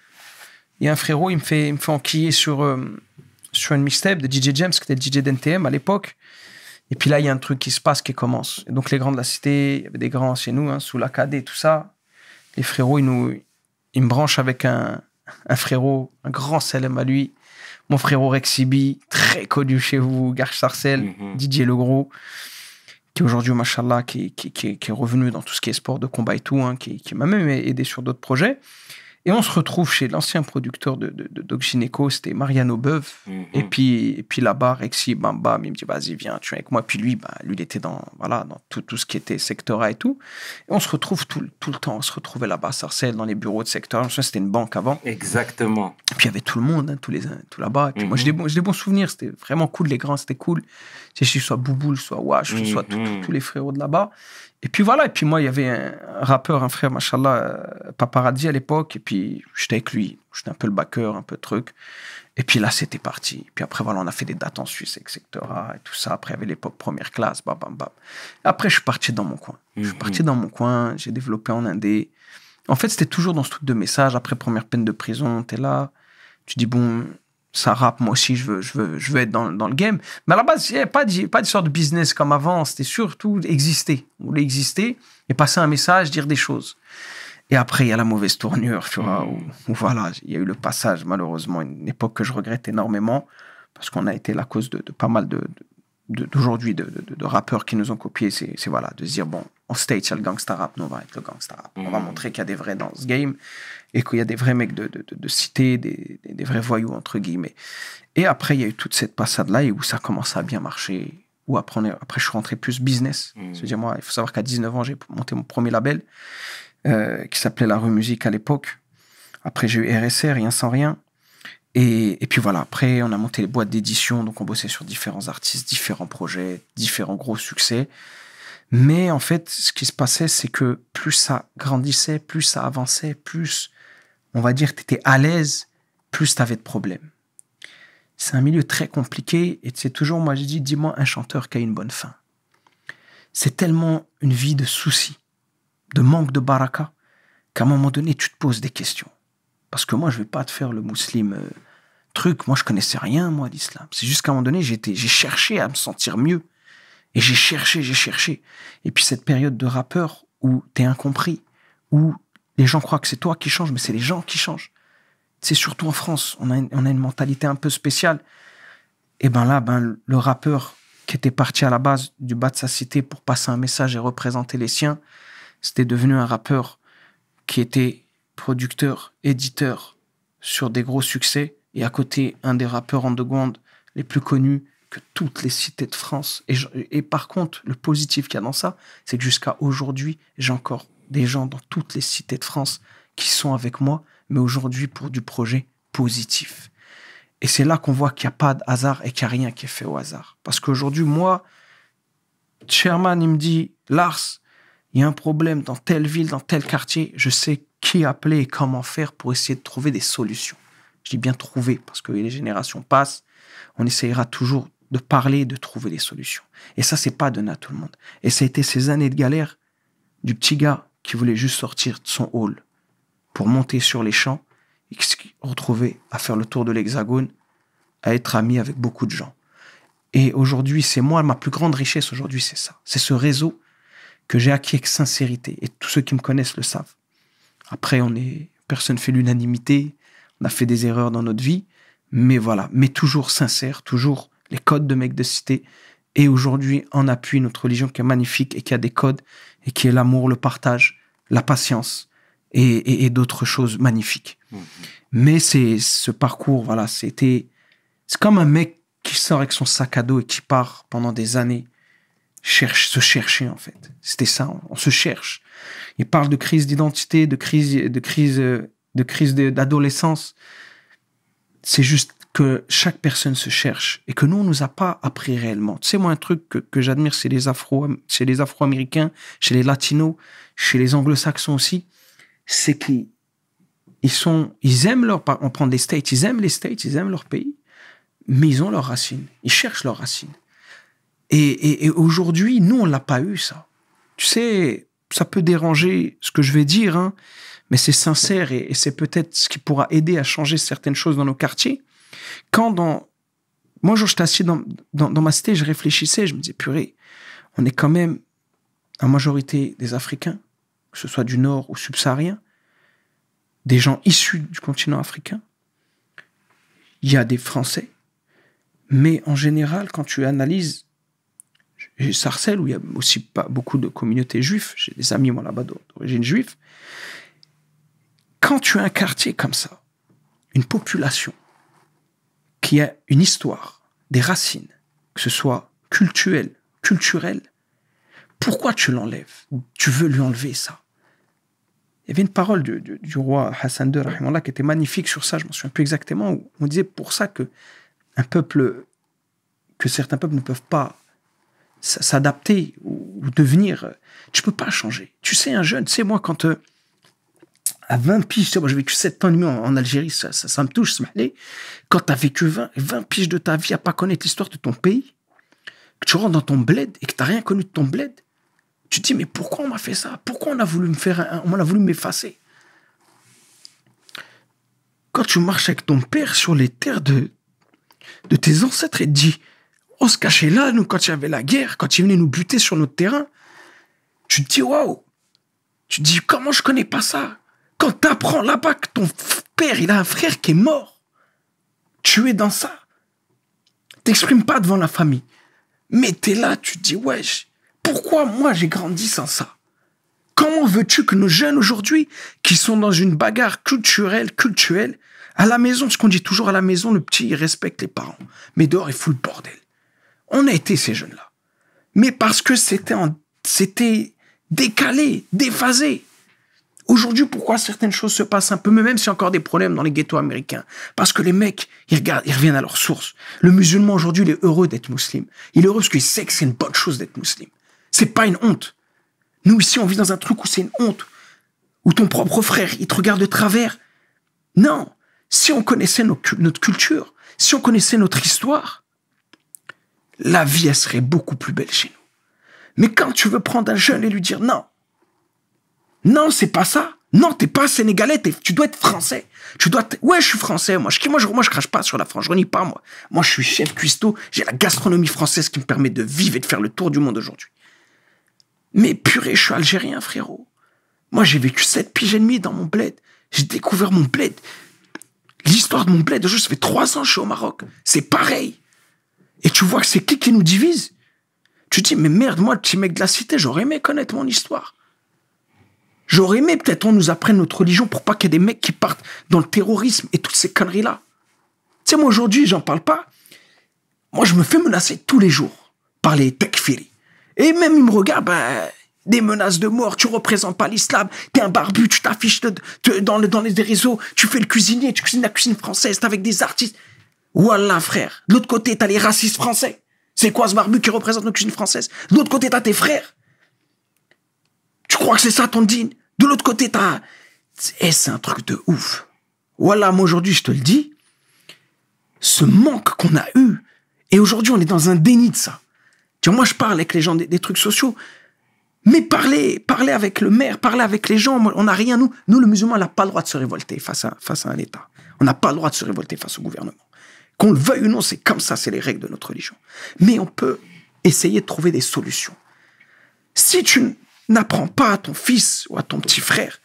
Il y a un frérot, il me fait enquiller sur une mixtape de DJ James, qui était le DJ d'NTM à l'époque. Et puis là, il y a un truc qui se passe, qui commence. Et donc, les grands de la cité, il y avait des grands chez nous, hein, sous la KD et tout ça. Les frérots, ils me branchent avec un frérot, un grand célèbre à lui. Mon frérot Rexibi, très connu chez vous, Garche Sarcel, Didier Legros, qui aujourd'hui, machallah, qui est revenu dans tout ce qui est sport de combat et tout, hein, qui m'a même aidé sur d'autres projets. Et on se retrouve chez l'ancien producteur de Doc Gynéco, c'était Mariano Beuve. Et puis là-bas, Rexy, bam, bam, il me dit, vas-y, viens, tu es avec moi. Puis lui, il était dans tout ce qui était Secteur A et tout. Et on se retrouve tout le temps. On se retrouvait là-bas à Sarcelles, dans les bureaux de Secteur A. Je me souviens, c'était une banque avant. Exactement. Et puis il y avait tout le monde, hein, tout là-bas. Et puis moi, j'ai des bons souvenirs. C'était vraiment cool, les grands, c'était cool. Tu sais, soit Bouboule, soit Wash, soit tous les frérots de là-bas. Et puis voilà, et puis moi, il y avait un rappeur, un frère, machallah, Paparazzi à l'époque, et puis j'étais avec lui, j'étais un peu le backer, un peu de truc. Et puis là, c'était parti. Puis après, voilà, on a fait des dates en Suisse avec Secteur A et tout ça. Après, il y avait l'époque première classe, bam, bam, bam. Après, je suis parti dans mon coin. Je suis parti dans mon coin, j'ai développé en indé. En fait, c'était toujours dans ce truc de message. Après, première peine de prison, t'es là, tu dis, bon, ça rappe, moi aussi, je veux être dans le game. Mais à la base, il n'y avait pas d'histoire de business comme avant. C'était surtout exister. On voulait exister et passer un message, dire des choses. Et après, il y a la mauvaise tournure, tu vois, où voilà, il y a eu le passage, malheureusement, une époque que je regrette énormément, parce qu'on a été la cause de pas mal d'aujourd'hui, de rappeurs qui nous ont copiés. C'est voilà, de se dire, bon, en stage, il y a le gangsta rap, nous, on va être le gangsta rap. On va montrer qu'il y a des vrais dans ce game, et qu'il y a des vrais mecs de cité, des vrais voyous, entre guillemets. Et après, il y a eu toute cette passade-là, et où ça commence à bien marcher, où après, je suis rentré plus business. C'est-à-dire, moi, il faut savoir qu'à 19 ans, j'ai monté mon premier label, qui s'appelait La Rue Musique à l'époque. Après, j'ai eu RSR, Rien sans rien. Et puis voilà, après, on a monté les boîtes d'édition, donc on bossait sur différents artistes, différents projets, différents gros succès. Mais en fait, ce qui se passait, c'est que plus ça grandissait, plus ça avançait, plus, on va dire, tu étais à l'aise, plus tu avais de problèmes. C'est un milieu très compliqué, et c'est toujours, moi, je dis, dis-moi un chanteur qui a une bonne fin. C'est tellement une vie de soucis, de manque de baraka, qu'à un moment donné, tu te poses des questions. Parce que moi, je ne vais pas te faire le musulman truc. Moi, je ne connaissais rien, moi, d'islam. C'est juste qu'à un moment donné, j'ai cherché à me sentir mieux. Et j'ai cherché. Et puis cette période de rappeur où tu es incompris, où les gens croient que c'est toi qui changes, mais c'est les gens qui changent. C'est surtout en France, on a une mentalité un peu spéciale. Et ben là, le rappeur qui était parti à la base du bas de sa cité pour passer un message et représenter les siens, c'était devenu un rappeur qui était producteur, éditeur sur des gros succès, et à côté, un des rappeurs underground les plus connus que toutes les cités de France. Et par contre, le positif qu'il y a dans ça, c'est que jusqu'à aujourd'hui, j'ai encore des gens dans toutes les cités de France qui sont avec moi, mais aujourd'hui pour du projet positif. Et c'est là qu'on voit qu'il n'y a pas de hasard et qu'il n'y a rien qui est fait au hasard. Parce qu'aujourd'hui, moi, Sherman, il me dit, Lars, il y a un problème dans telle ville, dans tel quartier, je sais qui appeler et comment faire pour essayer de trouver des solutions. Je dis bien trouver, parce que les générations passent, on essayera toujours de parler, de trouver des solutions. Et ça, c'est pas donné à tout le monde. Et ça a été ces années de galère du petit gars qui voulait juste sortir de son hall pour monter sur les champs et qui se retrouvait à faire le tour de l'Hexagone, à être ami avec beaucoup de gens. Et aujourd'hui, c'est moi, ma plus grande richesse aujourd'hui, c'est ça. C'est ce réseau que j'ai acquis avec sincérité. Et tous ceux qui me connaissent le savent. Après, personne ne fait l'unanimité. On a fait des erreurs dans notre vie. Mais voilà. Mais toujours sincère, toujours les codes de mec de cité. Et aujourd'hui, on appuie notre religion qui est magnifique et qui a des codes et qui est l'amour, le partage, la patience et d'autres choses magnifiques. Mmh. Mais ce parcours, voilà, c'est comme un mec qui sort avec son sac à dos et qui part pendant des années se chercher, en fait. C'était ça, on se cherche. Il parle de crise d'identité, de crise d'adolescence. C'est juste que chaque personne se cherche et que nous, on nous a pas appris réellement. Tu sais, moi, un truc que j'admire, c'est chez les Afro-Américains, chez les Latinos, chez les Anglo-Saxons aussi, c'est qu'ils aiment on prend les States, ils aiment leur pays, mais ils ont leurs racines. Ils cherchent leurs racines. Et aujourd'hui, nous, on l'a pas eu, ça. Tu sais, ça peut déranger ce que je vais dire, hein, mais c'est sincère et c'est peut-être ce qui pourra aider à changer certaines choses dans nos quartiers. Moi, j'étais assis dans ma cité, je réfléchissais, je me disais, purée, on est quand même en majorité des Africains, que ce soit du Nord ou subsaharien, des gens issus du continent africain. Il y a des Français, mais en général, quand tu analyses, j'ai Sarcelles, où il y a aussi pas beaucoup de communautés juives, j'ai des amis, moi, là-bas, d'origine juive. Quand tu as un quartier comme ça, une population qui a une histoire, des racines, que ce soit culturelle, pourquoi tu l'enlèves? Tu veux lui enlever ça? Il y avait une parole du roi Hassan II, rahimallah, qui était magnifique sur ça, je ne me souviens plus exactement, où on disait pour ça que certains peuples ne peuvent pas s'adapter ou devenir... Tu ne peux pas changer. Tu sais, un jeune, tu sais, moi, quand... à 20 piges, tu sais, moi j'ai vécu 7 ans et demi en Algérie, ça me touche, ça m'allait. Quand tu as vécu 20 piges de ta vie à pas connaître l'histoire de ton pays, que tu rentres dans ton bled et que tu n'as rien connu de ton bled, tu te dis, mais pourquoi on m'a fait ça? Pourquoi on a voulu m'effacer? Quand tu marches avec ton père sur les terres de tes ancêtres et te dis, on se cachait là, nous, quand il y avait la guerre, quand ils venaient nous buter sur notre terrain, tu te dis, waouh! Tu te dis, comment je connais pas ça? Quand tu apprends là-bas que ton père, il a un frère qui est mort, tué dans ça, t'exprimes pas devant la famille. Mais t'es là, tu te dis, wesh, pourquoi moi j'ai grandi sans ça? Comment veux-tu que nos jeunes aujourd'hui, qui sont dans une bagarre culturelle, à la maison, ce qu'on dit toujours à la maison, le petit, il respecte les parents. Mais dehors, il fout le bordel. On a été ces jeunes-là. Mais parce que c'était décalé, déphasé. Aujourd'hui, pourquoi certaines choses se passent un peu mieux, même s'il y a encore des problèmes dans les ghettos américains? Parce que les mecs, ils reviennent à leur source. Le musulman, aujourd'hui, il est heureux d'être musulman. Il est heureux parce qu'il sait que c'est une bonne chose d'être musulman. C'est pas une honte. Nous, ici, on vit dans un truc où c'est une honte. Où ton propre frère, il te regarde de travers. Non. Si on connaissait notre culture, si on connaissait notre histoire, la vie, elle serait beaucoup plus belle chez nous. Mais quand tu veux prendre un jeune et lui dire non, non, c'est pas ça. Non, t'es pas sénégalais, tu dois être français. Ouais, je suis français, moi. Je crache pas sur la France, je renie pas, moi. Moi, je suis chef cuistot, j'ai la gastronomie française qui me permet de vivre et de faire le tour du monde aujourd'hui. Mais purée, je suis algérien, frérot. Moi, j'ai vécu 7 piges et demi dans mon bled. J'ai découvert mon bled. L'histoire de mon bled, ça fait 3 ans que je suis au Maroc. C'est pareil. Et tu vois que c'est qui nous divise? Tu te dis, mais merde, moi, le petit mec de la cité, j'aurais aimé connaître mon histoire. J'aurais aimé, peut-être, on nous apprenne notre religion pour pas qu'il y ait des mecs qui partent dans le terrorisme et toutes ces conneries-là. Tu sais, moi, aujourd'hui, j'en parle pas. Moi, je me fais menacer tous les jours par les tekfiris. Et même, ils me regardent, des menaces de mort, tu représentes pas l'islam, t'es un barbu, tu t'affiches dans les réseaux, tu fais le cuisinier, tu cuisines la cuisine française, t'es avec des artistes. Wallah, frère. De l'autre côté, t'as les racistes français. C'est quoi ce barbu qui représente nos cuisines françaises? De l'autre côté, t'as tes frères. Tu crois que c'est ça ton dîne? De l'autre côté, t'as... Eh, c'est un truc de ouf. Voilà, moi aujourd'hui, je te le dis, ce manque qu'on a eu, et aujourd'hui, on est dans un déni de ça. Tu vois, moi, je parle avec les gens des trucs sociaux, mais parler avec le maire, parler avec les gens, on n'a rien, nous, le musulman, on n'a pas le droit de se révolter face à un État. On n'a pas le droit de se révolter face au gouvernement. Qu'on le veuille ou non, c'est comme ça, c'est les règles de notre religion. Mais on peut essayer de trouver des solutions. Si tu n'apprends pas à ton fils ou à ton petit frère,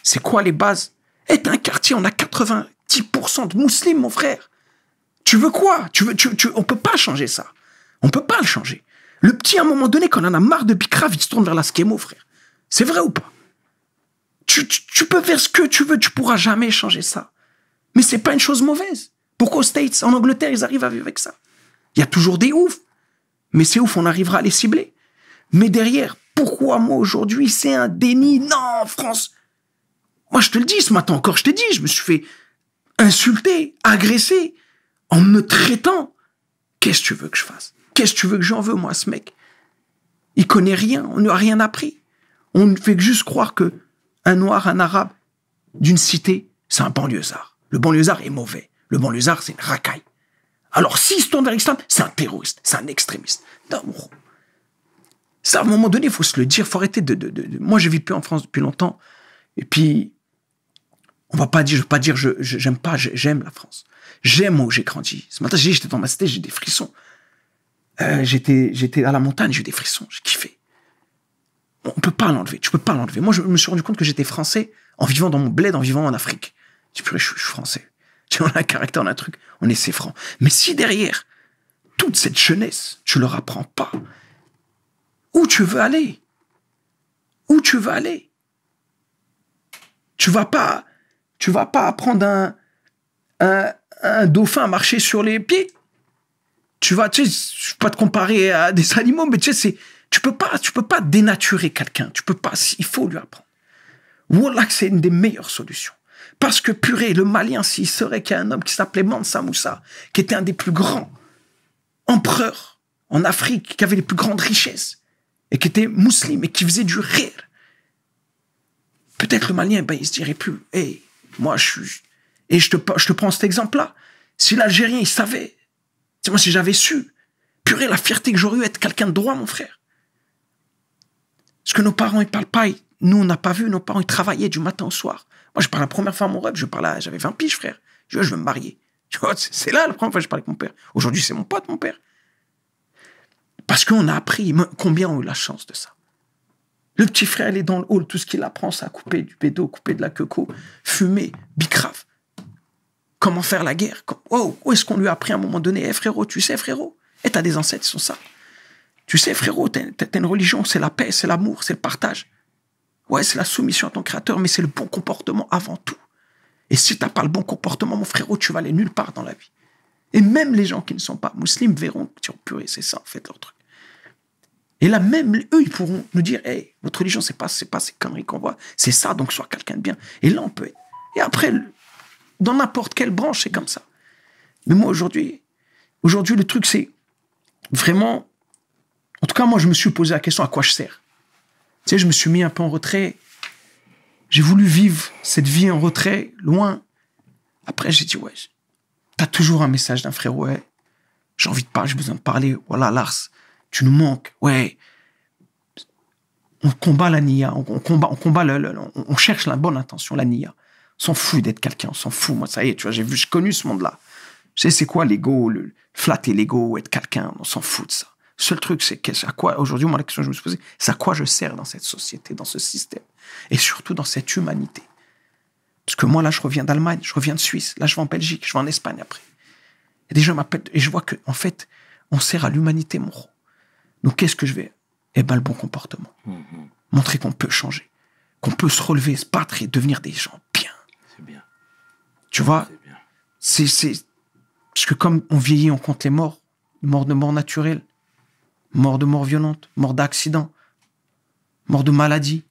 c'est quoi les bases? Eh, t'as un quartier, on a 90% de musulmans, mon frère. Tu veux quoi? On peut pas changer ça. On peut pas le changer. Le petit, à un moment donné, quand on en a marre de Bicrave, il se tourne vers la schémo, frère. C'est vrai ou pas? Tu peux faire ce que tu veux, tu pourras jamais changer ça. Mais c'est pas une chose mauvaise. Pourquoi aux States, en Angleterre, ils arrivent à vivre avec ça? Il y a toujours des oufs. Mais c'est ouf, on arrivera à les cibler. Mais derrière, pourquoi moi aujourd'hui, c'est un déni? Non, France. Moi, je te le dis, ce matin encore, je t'ai dit, je me suis fait insulter, agresser, en me traitant. Qu'est-ce que tu veux que je fasse? Qu'est-ce que tu veux que j'en veux, moi, ce mec? Il connaît rien, on n'a rien appris. On ne fait que juste croire que un noir, un arabe, d'une cité, c'est un banlieusard. Le banlieusard est mauvais. Le banlieusard, c'est une racaille. Alors, s'il se tourne vers l'islam, c'est un terroriste, c'est un extrémiste. Non, bon. Ça, à un moment donné, il faut se le dire, il faut arrêter Moi, je ne vis plus en France depuis longtemps. Et puis, je ne veux pas dire j'aime pas, j'aime la France. J'aime où j'ai grandi. Ce matin, j'étais dans ma cité, j'ai des frissons. J'étais à la montagne, j'ai eu des frissons, j'ai kiffé. On ne peut pas l'enlever, tu peux pas l'enlever. Moi, je me suis rendu compte que j'étais français en vivant dans mon bled, en vivant en Afrique. Je dis, purée, je suis français. On a un caractère, on a un truc, on est c'est franc. Mais si derrière, toute cette jeunesse, tu leur apprends pas, où tu veux aller? Où tu veux aller? Tu vas pas apprendre un dauphin à marcher sur les pieds. Tu sais, je vais pas te comparer à des animaux, mais tu sais, tu peux pas dénaturer quelqu'un. Tu peux pas, il faut lui apprendre. Wallah, c'est une des meilleures solutions. Parce que, purée, le Malien, s'il serait qu'il y a un homme qui s'appelait Mansa Moussa, qui était un des plus grands empereurs en Afrique, qui avait les plus grandes richesses, et qui était musulman, et qui faisait du rire, peut-être le Malien, il se dirait plus, hey, moi, et je te prends cet exemple-là. Si l'Algérien, il savait, moi, si j'avais su, purée, la fierté que j'aurais eu être quelqu'un de droit, mon frère. Parce que nos parents, ils parlent pas, nous, on n'a pas vu, nos parents, ils travaillaient du matin au soir. Moi, je parle la première fois à mon rêve, j'avais 20 piges, frère. Je veux me marier. Tu vois, c'est là la première fois que je parle avec mon père. Aujourd'hui, c'est mon pote, mon père. Parce qu'on a appris combien ont eu la chance de ça. Le petit frère, il est dans le hall, tout ce qu'il apprend, c'est à couper du bédo, couper de la queco, fumer, bicrave. Comment faire la guerre? Où est-ce qu'on lui a appris à un moment donné? Eh, frérot, tu sais, frérot? Et t'as des ancêtres, ils sont ça. Tu sais, frérot, t'as une religion, c'est la paix, c'est l'amour, c'est le partage. Ouais, c'est la soumission à ton créateur, mais c'est le bon comportement avant tout. Et si t'as pas le bon comportement, mon frérot, tu vas aller nulle part dans la vie. Et même les gens qui ne sont pas musulmans verront que tu es purée, c'est ça, en fait, leur truc. Et là, même eux, ils pourront nous dire, hey, votre religion, c'est pas ces conneries qu'on voit, c'est ça, donc sois quelqu'un de bien. Et là, on peut être. Et après, dans n'importe quelle branche, c'est comme ça. Mais moi, aujourd'hui, le truc, c'est vraiment. En tout cas, moi, je me suis posé la question à quoi je sers. Tu sais, je me suis mis un peu en retrait. J'ai voulu vivre cette vie en retrait, loin. Après, j'ai dit, ouais, t'as toujours un message d'un frère, ouais. J'ai envie de parler, j'ai besoin de parler. Voilà, Lars, tu nous manques. Ouais. On combat la nia, on cherche la bonne intention, la nia. On s'en fout d'être quelqu'un, on s'en fout. Moi, ça y est, tu vois, j'ai connu ce monde-là. Je sais, c'est quoi l'ego, flatter l'ego, être quelqu'un, on s'en fout de ça. Le seul truc, c'est à quoi, aujourd'hui, moi, la question que je me suis posée, c'est à quoi je sers dans cette société, dans ce système, et surtout dans cette humanité. Parce que moi, là, je reviens d'Allemagne, je reviens de Suisse, là, je vais en Belgique, je vais en Espagne après. Et des gens m'appellent, et je vois que, en fait, on sert à l'humanité, mon gros. Donc, qu'est-ce que je vais? Eh ben, le bon comportement. Montrer qu'on peut changer, qu'on peut se relever, se battre et devenir des gens bien. C'est bien. Tu vois? C'est bien. C'est... Parce que comme on vieillit, on compte les morts. Morts de mort naturelle. Mort de mort violente, mort d'accident, mort de maladie.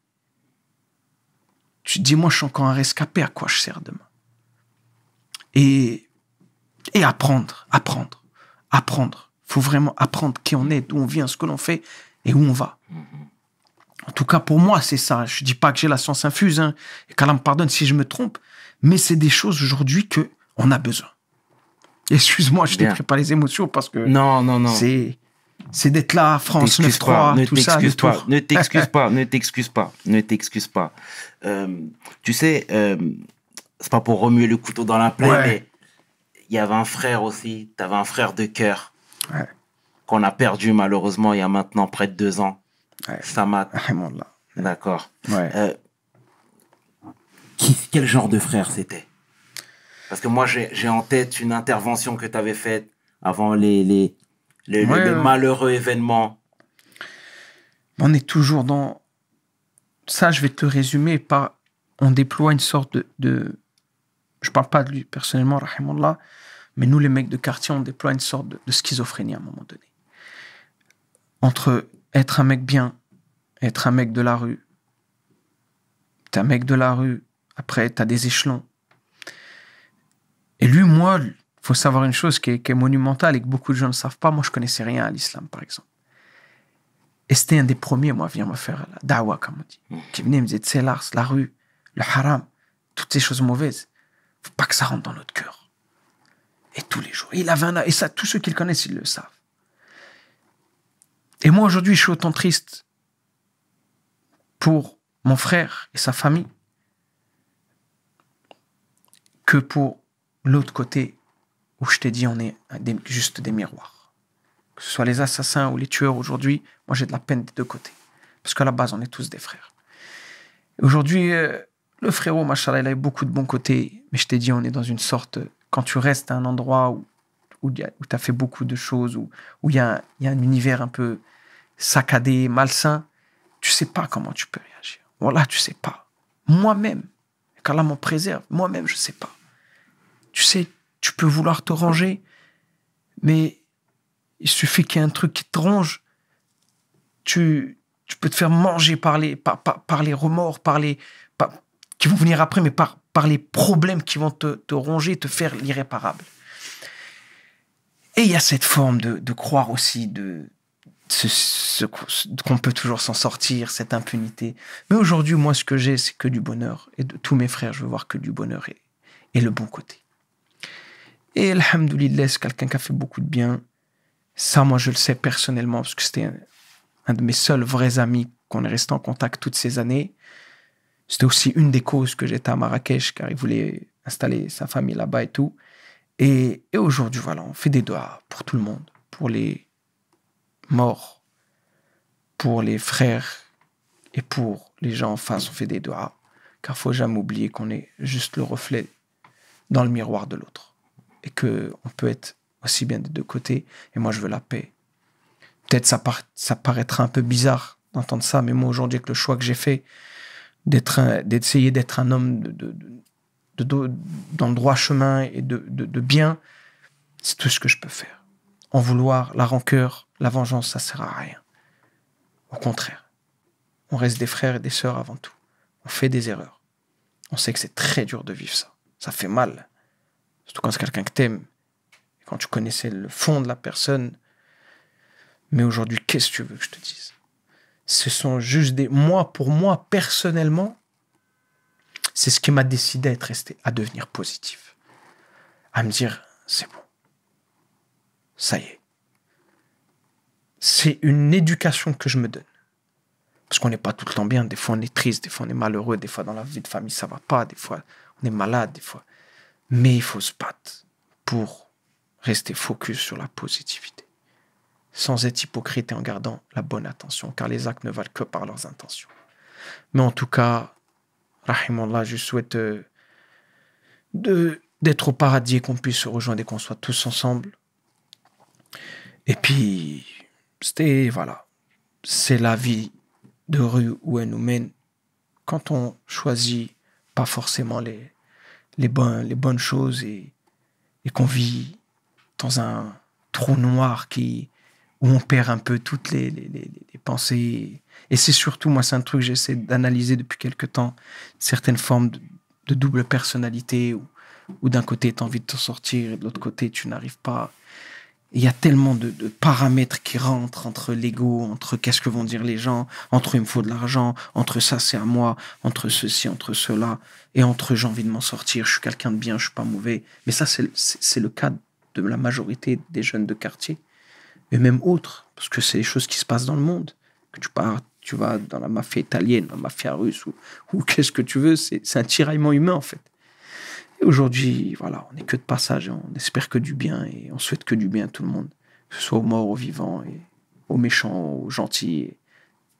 Tu te dis, moi, je suis encore un rescapé, à quoi je sers demain? Et Et apprendre. Faut vraiment apprendre qui on est, d'où on vient, ce que l'on fait et où on va. En tout cas, pour moi, c'est ça. Je dis pas que j'ai la science infuse, hein, et qu'Allah me pardonne si je me trompe, mais c'est des choses aujourd'hui qu'on a besoin. Excuse-moi, je t'ai Bien. préparé les émotions parce que Non. c'est d'être là, France T'excuses pas, 9-3, tout ça. le tour. ne t'excuse pas. Tu sais, c'est pas pour remuer le couteau dans la plaie, Ouais. mais il y avait un frère aussi, t'avais un frère de cœur Ouais. qu'on a perdu malheureusement il y a maintenant près de 2 ans. Ouais. Samad, Vraiment là. d'accord. Ouais. Quel genre de frère c'était? Parce que moi j'ai en tête une intervention que t'avais faite avant le Ouais. malheureux événement. On est toujours dans... Ça, je vais te le résumer par... On déploie une sorte de... Je parle pas de lui personnellement, rahimallah, mais nous, les mecs de quartier, on déploie une sorte de schizophrénie à un moment donné. Entre être un mec bien, être un mec de la rue. T'es un mec de la rue, après, t'as des échelons. Et lui, moi, il faut savoir une chose qui est monumentale et que beaucoup de gens ne savent pas. Moi, je connaissais rien à l'islam, par exemple. Et c'était un des premiers, moi, à venir me faire la da'wa, comme on dit. Qui venait me dire, tu sais, l'ars, la rue, le haram, toutes ces choses mauvaises, faut pas que ça rentre dans notre cœur. Et tous les jours. Et il avait et ça, tous ceux qui le connaissent, ils le savent. Et moi, aujourd'hui, je suis autant triste pour mon frère et sa famille que pour l'autre côté où je t'ai dit, on est juste des miroirs. Que ce soit les assassins ou les tueurs aujourd'hui, moi j'ai de la peine des deux côtés. Parce qu'à la base, on est tous des frères. Et aujourd'hui, le frérot, machallah, il a eu beaucoup de bons côtés, mais je t'ai dit, on est dans une sorte... Quand tu restes à un endroit où tu as fait beaucoup de choses, où il y a un univers un peu saccadé, malsain, tu sais pas comment tu peux réagir. Voilà, tu sais pas. Moi-même, qu'Allah m'en préserve, moi-même, je sais pas. Tu sais, tu peux vouloir te ranger, mais il suffit qu'il y ait un truc qui te ronge, tu peux te faire manger par les remords, qui vont venir après, mais par les problèmes qui vont te ronger, te faire l'irréparable. Et il y a cette forme de croire aussi qu'on peut toujours s'en sortir, cette impunité. Mais aujourd'hui, moi, ce que j'ai, c'est que du bonheur. Et de tous mes frères, je veux voir que du bonheur et le bon côté. Et alhamdoulilah, c'est quelqu'un qui a fait beaucoup de bien. Ça, moi, je le sais personnellement, parce que c'était un de mes seuls vrais amis qu'on est resté en contact toutes ces années. C'était aussi une des causes que j'étais à Marrakech, car il voulait installer sa famille là-bas et tout. Et aujourd'hui, voilà, on fait des doigts pour tout le monde, pour les morts, pour les frères et pour les gens en face, on fait des doigts. Car il ne faut jamais oublier qu'on est juste le reflet dans le miroir de l'autre. Et qu'on peut être aussi bien des deux côtés. Et moi, je veux la paix. Peut-être ça paraîtra un peu bizarre d'entendre ça, mais moi, aujourd'hui, avec le choix que j'ai fait d'essayer d'être un homme dans le droit chemin et de bien, c'est tout ce que je peux faire. En vouloir, la rancœur, la vengeance, ça ne sert à rien. Au contraire, on reste des frères et des sœurs avant tout. On fait des erreurs. On sait que c'est très dur de vivre ça. Ça fait mal. Surtout quand c'est quelqu'un que t'aimes. Et quand tu connaissais le fond de la personne. Mais aujourd'hui, qu'est-ce que tu veux que je te dise? Ce sont juste des... Pour moi, personnellement, c'est ce qui m'a décidé à devenir positif. À me dire, c'est bon. Ça y est. C'est une éducation que je me donne. Parce qu'on n'est pas tout le temps bien. Des fois, on est triste. Des fois, on est malheureux. Des fois, dans la vie de famille, ça va pas. Des fois, on est malade. Des fois... Mais il faut se battre pour rester focus sur la positivité, sans être hypocrite et en gardant la bonne attention, car les actes ne valent que par leurs intentions. Mais en tout cas, rahimallah, je souhaite d'être au paradis et qu'on puisse se rejoindre et qu'on soit tous ensemble. Et puis, c'est la vie de rue où elle nous mène quand on choisit pas forcément les bonnes choses et qu'on vit dans un trou noir où on perd un peu toutes les pensées. Et c'est surtout, moi, c'est un truc que j'essaie d'analyser depuis quelque temps, certaines formes de double personnalité où où d'un côté, tu as envie de te sortir et de l'autre côté, tu n'arrives pas. Il y a tellement de paramètres qui rentrent entre l'ego, entre qu'est-ce que vont dire les gens, entre il me faut de l'argent, entre ça c'est à moi, entre ceci, entre cela, et entre j'ai envie de m'en sortir, je suis quelqu'un de bien, je suis pas mauvais. Mais ça, c'est le cas de la majorité des jeunes de quartier, et même autres, parce que c'est les choses qui se passent dans le monde. Que tu vas dans la mafia italienne, la mafia russe, ou qu'est-ce que tu veux, c'est un tiraillement humain en fait. Et aujourd'hui, voilà, on n'est que de passage, on espère que du bien et on souhaite que du bien à tout le monde, que ce soit aux morts, aux vivants, et aux méchants, aux gentils,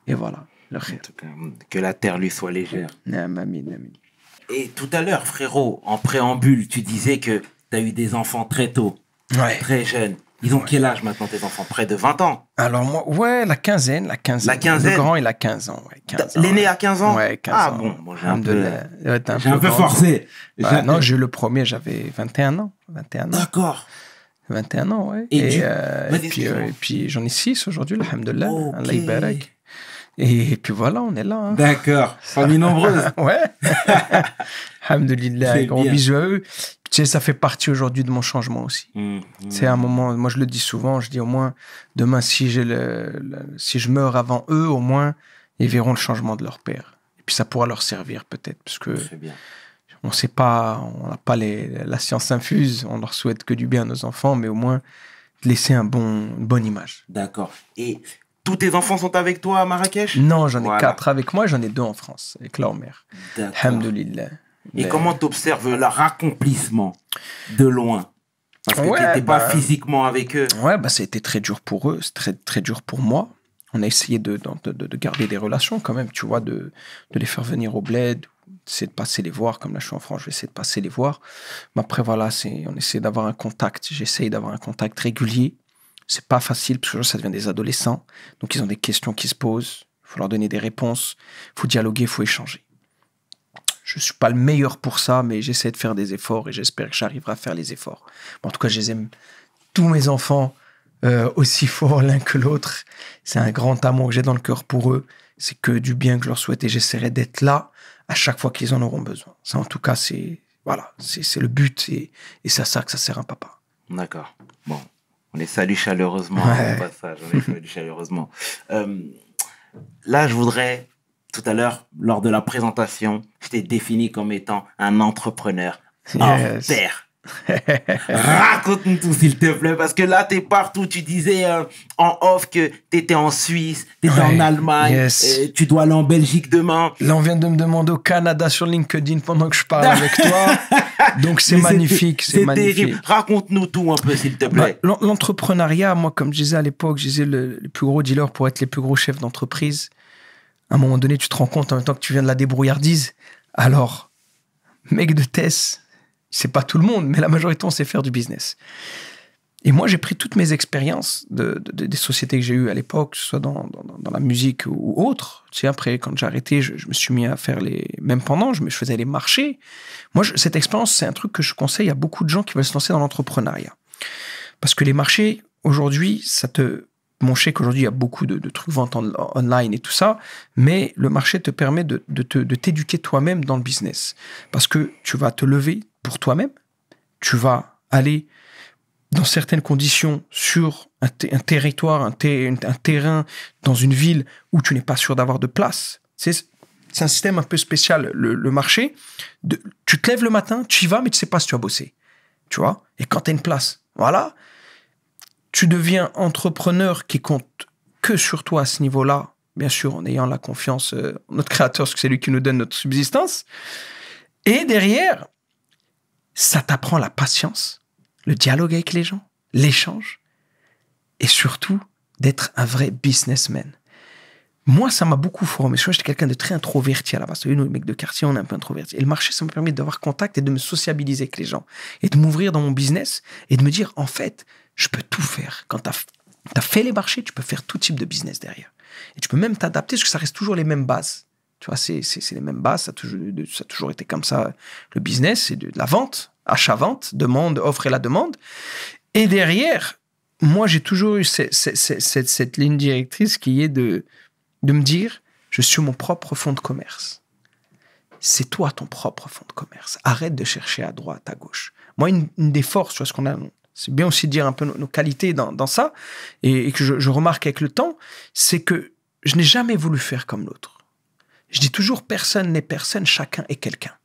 et voilà. En tout cas, que la terre lui soit légère. Amin. Et tout à l'heure, frérot, en préambule, tu disais que tu as eu des enfants très tôt, très jeunes. Ils ont quel âge maintenant, tes enfants? Près de 20 ans? Alors moi, ouais, la quinzaine. La quinzaine? Le grand, il a 15 ans. Ouais, 15 ans. L'aîné a 15 ans? Ouais, 15 ans. Bon, j'ai un peu grand. forcé. Ouais, non, j'ai eu le premier, j'avais 21 ans. D'accord. 21 ans, ouais. Et puis j'en ai 6 aujourd'hui, alhamdoulilah. Okay. Allah yabarak. Et puis voilà, on est là. Hein. D'accord. Famille nombreuse. Ouais. Alhamdoulilah. Gros bisous à eux. Tu sais, ça fait partie aujourd'hui de mon changement aussi. C'est un moment, moi je le dis souvent, je dis au moins, demain, si je meurs avant eux, au moins, ils verront le changement de leur père. Et puis ça pourra leur servir peut-être, parce que on sait pas, on n'a pas la science infuse, on leur souhaite que du bien à nos enfants, mais au moins laisser une bonne image. D'accord. Et tous tes enfants sont avec toi à Marrakech? Non, j'en ai 4 avec moi, j'en ai 2 en France, avec leur mère. Alhamdoulilah. Et comment tu observes leur accomplissement de loin? Parce que tu n'étais pas physiquement avec eux. Ouais, ça a été très dur pour eux, c'est très, très dur pour moi. On a essayé de garder des relations quand même, tu vois, de les faire venir au bled, d'essayer de passer les voir. Comme là, je suis en France, je vais essayer de passer les voir. Mais après, voilà, on essaie d'avoir un contact. J'essaye d'avoir un contact régulier. C'est pas facile, parce que ça devient des adolescents. Donc, ils ont des questions qui se posent. Il faut leur donner des réponses. Il faut dialoguer, il faut échanger. Je ne suis pas le meilleur pour ça, mais j'essaie de faire des efforts et j'espère que j'arriverai à faire les efforts. En tout cas, je les aime tous mes enfants aussi fort l'un que l'autre. C'est un grand amour que j'ai dans le cœur pour eux. C'est que du bien que je leur souhaite et j'essaierai d'être là à chaque fois qu'ils en auront besoin. Ça, en tout cas, c'est le but et c'est à ça que ça sert un papa. D'accord. Bon, on les salue chaleureusement au passage. On les salue chaleureusement. Là, je voudrais... Tout à l'heure, lors de la présentation, je t'ai défini comme étant un entrepreneur hors pair. Raconte-nous tout, s'il te plaît, parce que là, t'es partout. Tu disais en off que t'étais en Suisse, t'étais en Allemagne, tu dois aller en Belgique demain. Là, on vient de me demander au Canada sur LinkedIn pendant que je parle avec toi. Donc, c'est magnifique, c'est magnifique. Terrible. Raconte-nous tout un peu, s'il te plaît. L'entrepreneuriat, moi, comme je disais à l'époque, je disais le plus gros dealer pour être les plus gros chefs d'entreprise. À un moment donné, tu te rends compte en même temps que tu viens de la débrouillardise. Alors, mec de Tess, c'est pas tout le monde, mais la majorité, on sait faire du business. Et moi, j'ai pris toutes mes expériences des sociétés que j'ai eues à l'époque, que ce soit dans la musique ou autre. Tu sais, après, quand j'ai arrêté, je me suis mis à faire même pendant, je faisais les marchés. Moi, cette expérience, c'est un truc que je conseille à beaucoup de gens qui veulent se lancer dans l'entrepreneuriat. Parce que les marchés, aujourd'hui, Bon, je sais qu'aujourd'hui, il y a beaucoup de trucs vente online et tout ça, mais le marché te permet de t'éduquer toi-même dans le business. Parce que tu vas te lever pour toi-même, tu vas aller dans certaines conditions sur un territoire, un terrain, dans une ville où tu n'es pas sûr d'avoir de place. C'est un système un peu spécial, le marché. Tu te lèves le matin, tu y vas, mais tu ne sais pas si tu vas bosser. Tu vois? Et quand tu as une place, voilà... Tu deviens entrepreneur qui compte que sur toi à ce niveau-là, bien sûr en ayant la confiance en notre créateur, parce que c'est lui qui nous donne notre subsistance. Et derrière, ça t'apprend la patience, le dialogue avec les gens, l'échange, et surtout d'être un vrai businessman. Moi, ça m'a beaucoup formé. J'étais quelqu'un de très introverti à la base. Nous, les mecs de quartier, on est un peu introverti. Et le marché, ça m'a permis d'avoir contact et de me sociabiliser avec les gens. Et de m'ouvrir dans mon business et de me dire, en fait, je peux tout faire. Quand tu as fait les marchés, tu peux faire tout type de business derrière. Et tu peux même t'adapter parce que ça reste toujours les mêmes bases. Tu vois, c'est les mêmes bases. Ça a toujours été comme ça. Le business, c'est de la vente, achat-vente, demande, offre et la demande. Et derrière, moi, j'ai toujours eu cette ligne directrice qui est de me dire, je suis mon propre fonds de commerce. c'est toi ton propre fonds de commerce. Arrête de chercher à droite, à gauche. Moi, une des forces, tu vois, ce qu'on a, c'est bien aussi de dire un peu nos qualités dans ça, et que je remarque avec le temps, c'est que je n'ai jamais voulu faire comme l'autre. Je dis toujours, personne n'est personne, chacun est quelqu'un.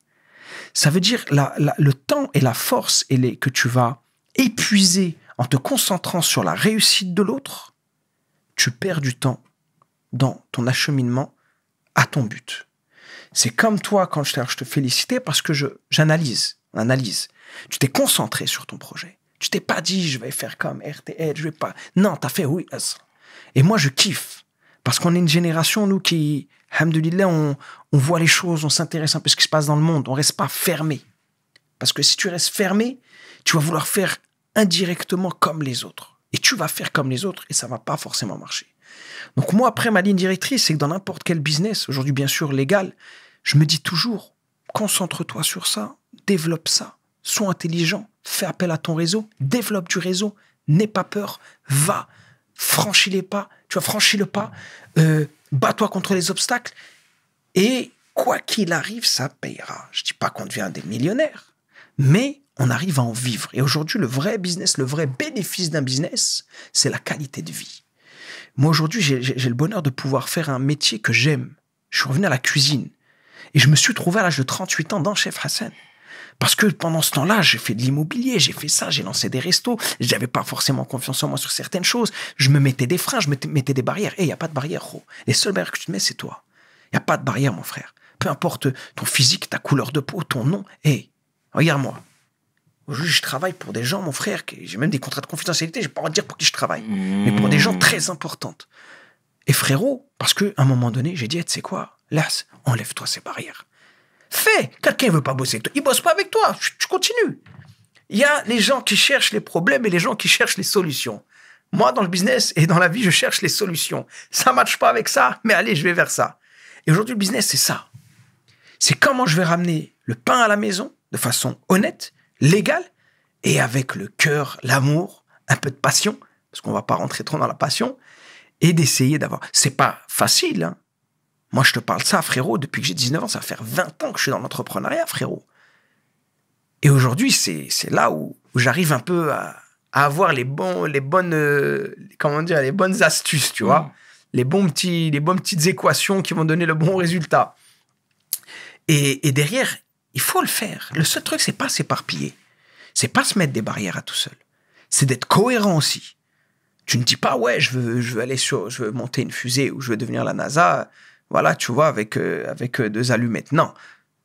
Ça veut dire le temps et la force que tu vas épuiser en te concentrant sur la réussite de l'autre, tu perds du temps dans ton acheminement à ton but. C'est comme toi, quand je te félicitais, parce que j'analyse. Tu t'es concentré sur ton projet. Tu t'es pas dit, je vais faire comme RTL, je vais pas... Non, t'as fait oui. Et moi, je kiffe. Parce qu'on est une génération, nous, qui, alhamdoulilah, on voit les choses, on s'intéresse un peu à ce qui se passe dans le monde. On reste pas fermé. Parce que si tu restes fermé, tu vas vouloir faire indirectement comme les autres. Et tu vas faire comme les autres et ça va pas forcément marcher. Donc moi, après, ma ligne directrice, c'est que dans n'importe quel business, aujourd'hui bien sûr légal, je me dis toujours, concentre-toi sur ça, développe ça, sois intelligent, fais appel à ton réseau, développe du réseau, n'aie pas peur, va, franchis les pas, tu vas franchir le pas, bats-toi contre les obstacles et quoi qu'il arrive, ça payera. Je dis pas qu'on devient des millionnaires, mais on arrive à en vivre. Et aujourd'hui, le vrai business, le vrai bénéfice d'un business, c'est la qualité de vie. Moi, aujourd'hui, j'ai le bonheur de pouvoir faire un métier que j'aime. Je suis revenu à la cuisine. Et je me suis trouvé à l'âge de 38 ans dans Chef Hassan. Parce que pendant ce temps-là, j'ai fait de l'immobilier, j'ai fait ça, j'ai lancé des restos. J'avais pas forcément confiance en moi sur certaines choses. Je me mettais des freins, je me mettais des barrières. Il n'y a pas de barrière, gros. Les seules barrières que tu te mets, c'est toi. Il n'y a pas de barrière, mon frère. Peu importe ton physique, ta couleur de peau, ton nom. Regarde-moi. Aujourd'hui, je travaille pour des gens, mon frère, j'ai même des contrats de confidentialité, j'ai pas envie de dire pour qui je travaille, mais pour des gens très importantes. Et frérot, parce qu'à un moment donné, j'ai dit, tu sais quoi, Las, enlève-toi ces barrières. Fais, quelqu'un veut pas bosser avec toi, il bosse pas avec toi, tu continues. Il y a les gens qui cherchent les problèmes et les gens qui cherchent les solutions. Moi, dans le business et dans la vie, je cherche les solutions. Ça matche pas avec ça, mais allez, je vais vers ça. Et aujourd'hui, le business, c'est ça. C'est comment je vais ramener le pain à la maison de façon honnête, légal, et avec le cœur, l'amour, un peu de passion, parce qu'on va pas rentrer trop dans la passion, et d'essayer d'avoir... C'est pas facile, hein. Moi, je te parle de ça, frérot, depuis que j'ai 19 ans, ça va faire 20 ans que je suis dans l'entrepreneuriat, frérot. Et aujourd'hui, c'est là où j'arrive un peu à avoir les bonnes astuces, tu vois, les bonnes petites équations qui vont donner le bon résultat. Et derrière, il faut le faire. Le seul truc, c'est pas s'éparpiller. C'est pas se mettre des barrières à tout seul. C'est d'être cohérent aussi. Tu ne dis pas, ouais, je veux monter une fusée ou je veux devenir la NASA, voilà, tu vois, avec 2 allumettes. Non.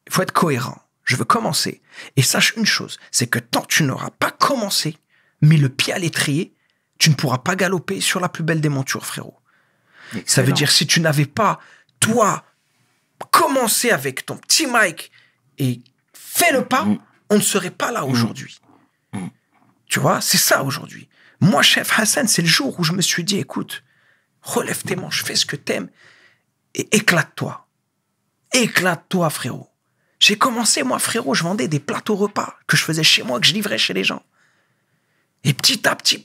Il faut être cohérent. Je veux commencer. Et sache une chose, c'est que tant que tu n'auras pas commencé, mis le pied à l'étrier, tu ne pourras pas galoper sur la plus belle des montures, frérot. Excellent. Ça veut dire, si tu n'avais pas, toi, commencé avec ton petit mic et fait le pas, on ne serait pas là aujourd'hui. Tu vois, c'est ça aujourd'hui. Moi, Chef Hassan, c'est le jour où je me suis dit, écoute, relève tes manches, fais ce que t'aimes et éclate-toi. Éclate-toi, frérot. J'ai commencé, moi, frérot, je vendais des plateaux repas que je faisais chez moi, que je livrais chez les gens. Et petit à petit,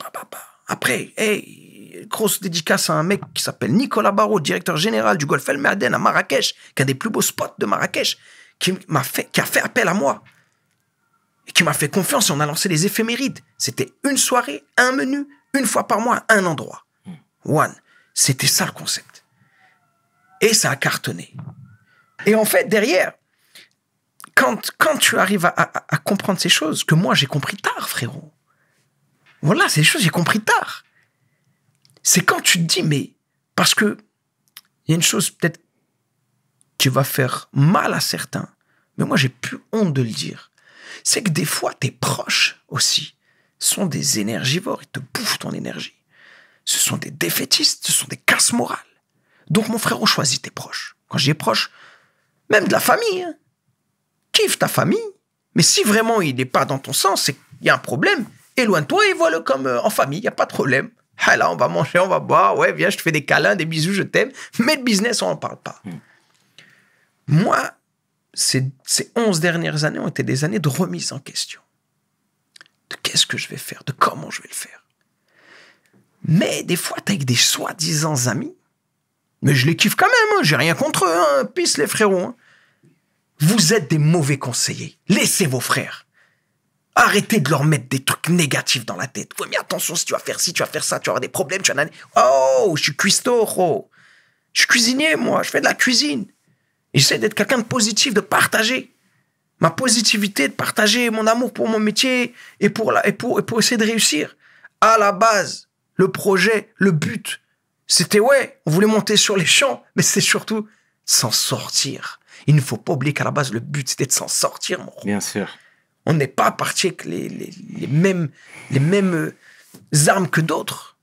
après, grosse dédicace à un mec qui s'appelle Nicolas Barraud, directeur général du Golf El Meaden à Marrakech, qui a un des plus beaux spots de Marrakech, qui a fait appel à moi. Et qui m'a fait confiance et on a lancé les éphémérides. C'était une soirée, un menu, une fois par mois, un endroit. One. C'était ça le concept. Et ça a cartonné. Et en fait, derrière, quand tu arrives à comprendre ces choses, que moi j'ai compris tard, frérot. Voilà, c'est des choses que j'ai compris tard. C'est quand tu te dis, mais parce que il y a une chose peut-être qui va faire mal à certains, mais moi j'ai plus honte de le dire. C'est que des fois, tes proches aussi sont des énergivores, ils te bouffent ton énergie. Ce sont des défaitistes, ce sont des casses morales. Donc, mon frère, on choisit tes proches. Quand je dis proches, même de la famille, hein. Kiffe ta famille, mais si vraiment il n'est pas dans ton sens, c'est qu'il y a un problème, éloigne-toi et vois-le comme en famille, il n'y a pas de problème. Ah là, on va manger, on va boire, ouais, viens, je te fais des câlins, des bisous, je t'aime, mais de business, on n'en parle pas. Moi, ces 11 dernières années ont été des années de remise en question. De qu'est-ce que je vais faire, de comment je vais le faire. Mais des fois, t'es avec des soi-disant amis, mais je les kiffe quand même, hein, j'ai rien contre eux, hein, pisse les frérots. Hein. Vous êtes des mauvais conseillers. Laissez vos frères. Arrêtez de leur mettre des trucs négatifs dans la tête. Oui, mais attention, si tu vas faire ci, tu vas faire ça, tu vas avoir des problèmes, tu vas... Oh, je suis cuistot, oh. Je suis cuisinier, moi. Je fais de la cuisine. Et j'essaie d'être quelqu'un de positif, de partager. Ma positivité, de partager mon amour pour mon métier et pour essayer de réussir. À la base, le projet, le but, c'était, ouais, on voulait monter sur les champs, mais c'est surtout s'en sortir. Il ne faut pas oublier qu'à la base, le but, c'était de s'en sortir, mon gros. Bien sûr. On n'est pas parti avec les mêmes armes que d'autres.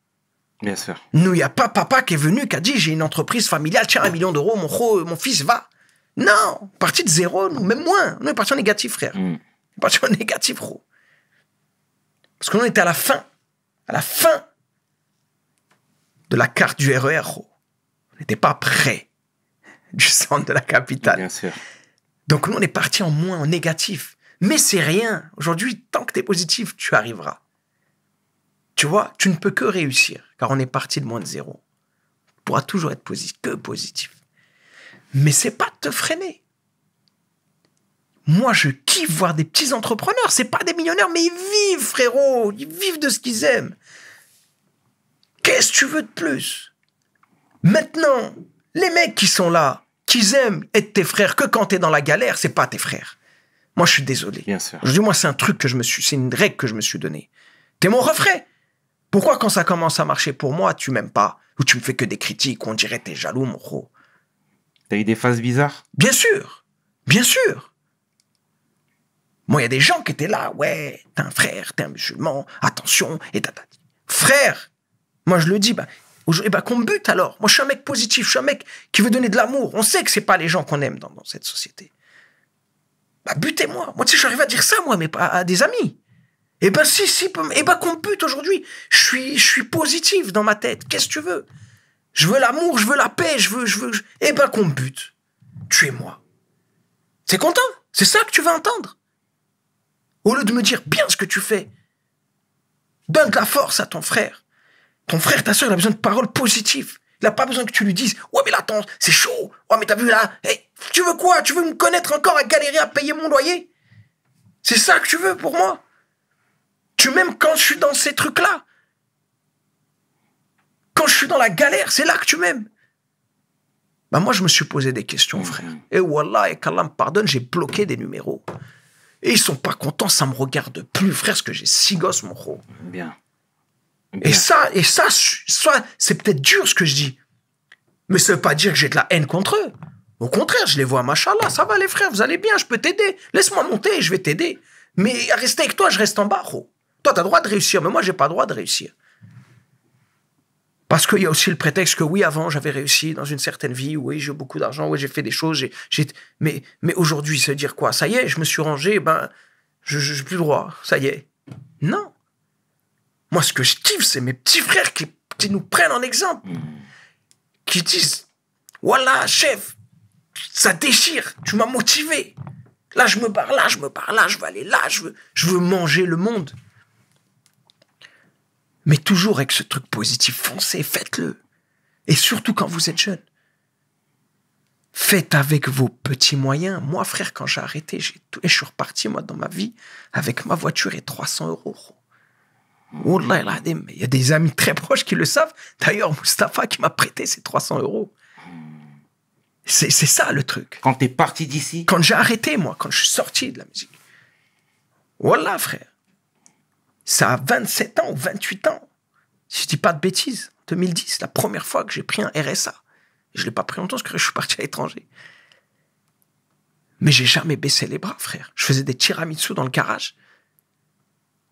Bien sûr. Nous, il n'y a pas papa qui est venu, qui a dit, j'ai une entreprise familiale, tiens, 1 million d'euros, mon fils va. Non, parti de zéro, nous, même moins. On est parti en négatif, frère. On est parti en négatif, gros. Parce qu'on était à la fin de la carte du RER, gros. On n'était pas près du centre de la capitale. Bien sûr. Donc, nous, on est parti en moins, en négatif. Mais c'est rien. Aujourd'hui, tant que tu es positif, tu arriveras. Tu vois, tu ne peux que réussir, car on est parti de moins de zéro. Tu pourras toujours être positif. Mais c'est pas de te freiner. Moi, je kiffe voir des petits entrepreneurs. C'est pas des millionnaires, mais ils vivent, frérot. Ils vivent de ce qu'ils aiment. Qu'est-ce que tu veux de plus? Maintenant, les mecs qui sont là, qu'ils aiment être tes frères que quand t'es dans la galère, c'est pas tes frères. Moi, je suis désolé. Bien sûr. Aujourd'hui, moi, c'est un truc c'est une règle que je me suis donnée. T'es mon refrain. Pourquoi, quand ça commence à marcher pour moi, tu m'aimes pas? Ou tu me fais que des critiques, ou on dirait t'es jaloux, mon gros? T'as eu des phases bizarres? Bien sûr. Bien sûr. Moi, il y a des gens qui étaient là. Ouais, t'es un frère, t'es un musulman. Attention. Et frère, moi, je le dis, qu'on me bute alors. Moi, je suis un mec positif. Je suis un mec qui veut donner de l'amour. On sait que c'est pas les gens qu'on aime dans cette société. Butez-moi. Moi, tu sais, j'arrive à dire ça, moi, mais pas à des amis. Qu'on me bute aujourd'hui. Je suis positif dans ma tête. Qu'est-ce que tu veux? Je veux l'amour, je veux la paix, qu'on me bute. Tuez-moi. T'es content? C'est ça que tu veux entendre? Au lieu de me dire bien ce que tu fais, donne de la force à ton frère. Ton frère, ta soeur, il a besoin de paroles positives. Il n'a pas besoin que tu lui dises, ouais, mais là, attends, c'est chaud. Ouais, mais t'as vu là, hey, tu veux quoi? Tu veux me connaître encore à galérer à payer mon loyer? C'est ça que tu veux pour moi? Tu m'aimes quand je suis dans ces trucs-là? Quand je suis dans la galère, c'est là que tu m'aimes. Moi, je me suis posé des questions, frère. Et wallah, et qu'Allah me pardonne, j'ai bloqué des numéros. Et ils sont pas contents, ça me regarde plus, frère, parce que j'ai 6 gosses, mon gros. Bien. Et ça, c'est peut-être dur ce que je dis. Mais ça veut pas dire que j'ai de la haine contre eux. Au contraire, je les vois, machallah, ça va les frères, vous allez bien, je peux t'aider. Laisse-moi monter, je vais t'aider. Mais à rester avec toi, je reste en bas, gros. Toi, t'as le droit de réussir, mais moi, j'ai pas le droit de réussir. Parce qu'il y a aussi le prétexte que oui, avant, j'avais réussi dans une certaine vie, oui, j'ai eu beaucoup d'argent, oui, j'ai fait des choses, mais aujourd'hui, ça veut dire quoi? Ça y est, je me suis rangé, je n'ai plus le droit, ça y est. Non. Moi, ce que je kiffe, c'est mes petits frères qui nous prennent en exemple, qui disent, voilà, chef, ça déchire, tu m'as motivé. Là, je me barre, là, je veux aller là, je veux manger le monde. Mais toujours avec ce truc positif, foncez, faites-le. Et surtout quand vous êtes jeune. Faites avec vos petits moyens. Moi, frère, quand j'ai arrêté, et je suis reparti, moi, dans ma vie, avec ma voiture et 300 euros. Wallah, il y a des amis très proches qui le savent. D'ailleurs, Mustapha qui m'a prêté ces 300 euros. C'est ça, le truc. Quand t'es parti d'ici? Quand j'ai arrêté, moi, quand je suis sorti de la musique. Wallah, frère. Ça a 27 ans ou 28 ans. Si je dis pas de bêtises, 2010, la première fois que j'ai pris un RSA. Je l'ai pas pris longtemps parce que je suis parti à l'étranger. Mais j'ai jamais baissé les bras, frère. Je faisais des tiramisu dans le garage.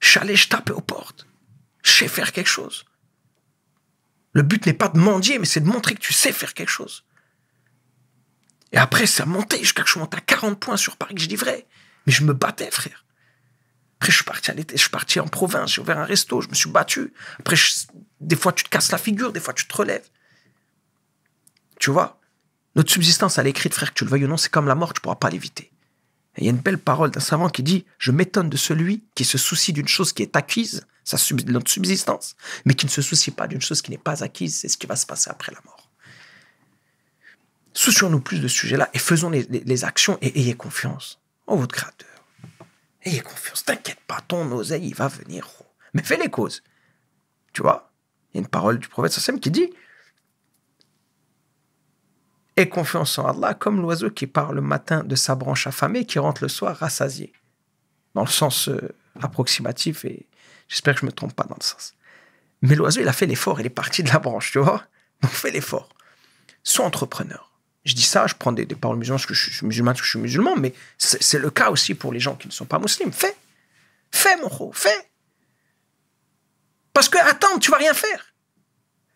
J'allais, je tapais aux portes. Je sais faire quelque chose. Le but n'est pas de mendier, mais c'est de montrer que tu sais faire quelque chose. Et après, ça montait jusqu'à que je montais à 40 points sur Paris que je livrais. Mais je me battais, frère. Après, je suis parti en province, j'ai ouvert un resto, je me suis battu. Après, des fois, tu te casses la figure, des fois, tu te relèves. Tu vois, notre subsistance, elle est écrite, frère, que tu le veuilles ou non, c'est comme la mort, tu ne pourras pas l'éviter. Et il y a une belle parole d'un savant qui dit « Je m'étonne de celui qui se soucie d'une chose qui est acquise, notre subsistance, mais qui ne se soucie pas d'une chose qui n'est pas acquise, c'est ce qui va se passer après la mort. » Soucions-nous plus de ce sujet-là et faisons les actions et ayez confiance en votre créateur. Ayez confiance, t'inquiète pas, ton oseille, il va venir. Mais fais les causes. Tu vois, il y a une parole du prophète Sassem qui dit « Aie confiance en Allah comme l'oiseau qui part le matin de sa branche affamée et qui rentre le soir rassasié. » Dans le sens approximatif, et j'espère que je ne me trompe pas dans le sens. Mais l'oiseau, il a fait l'effort, il est parti de la branche, tu vois. Donc fais l'effort. Sois entrepreneur. Je dis ça, je prends des paroles musulmanes parce que je suis musulman, parce que je suis musulman, mais c'est le cas aussi pour les gens qui ne sont pas musulmans. Fais. Fais, mon gros, fais. Parce que, attends, tu vas rien faire.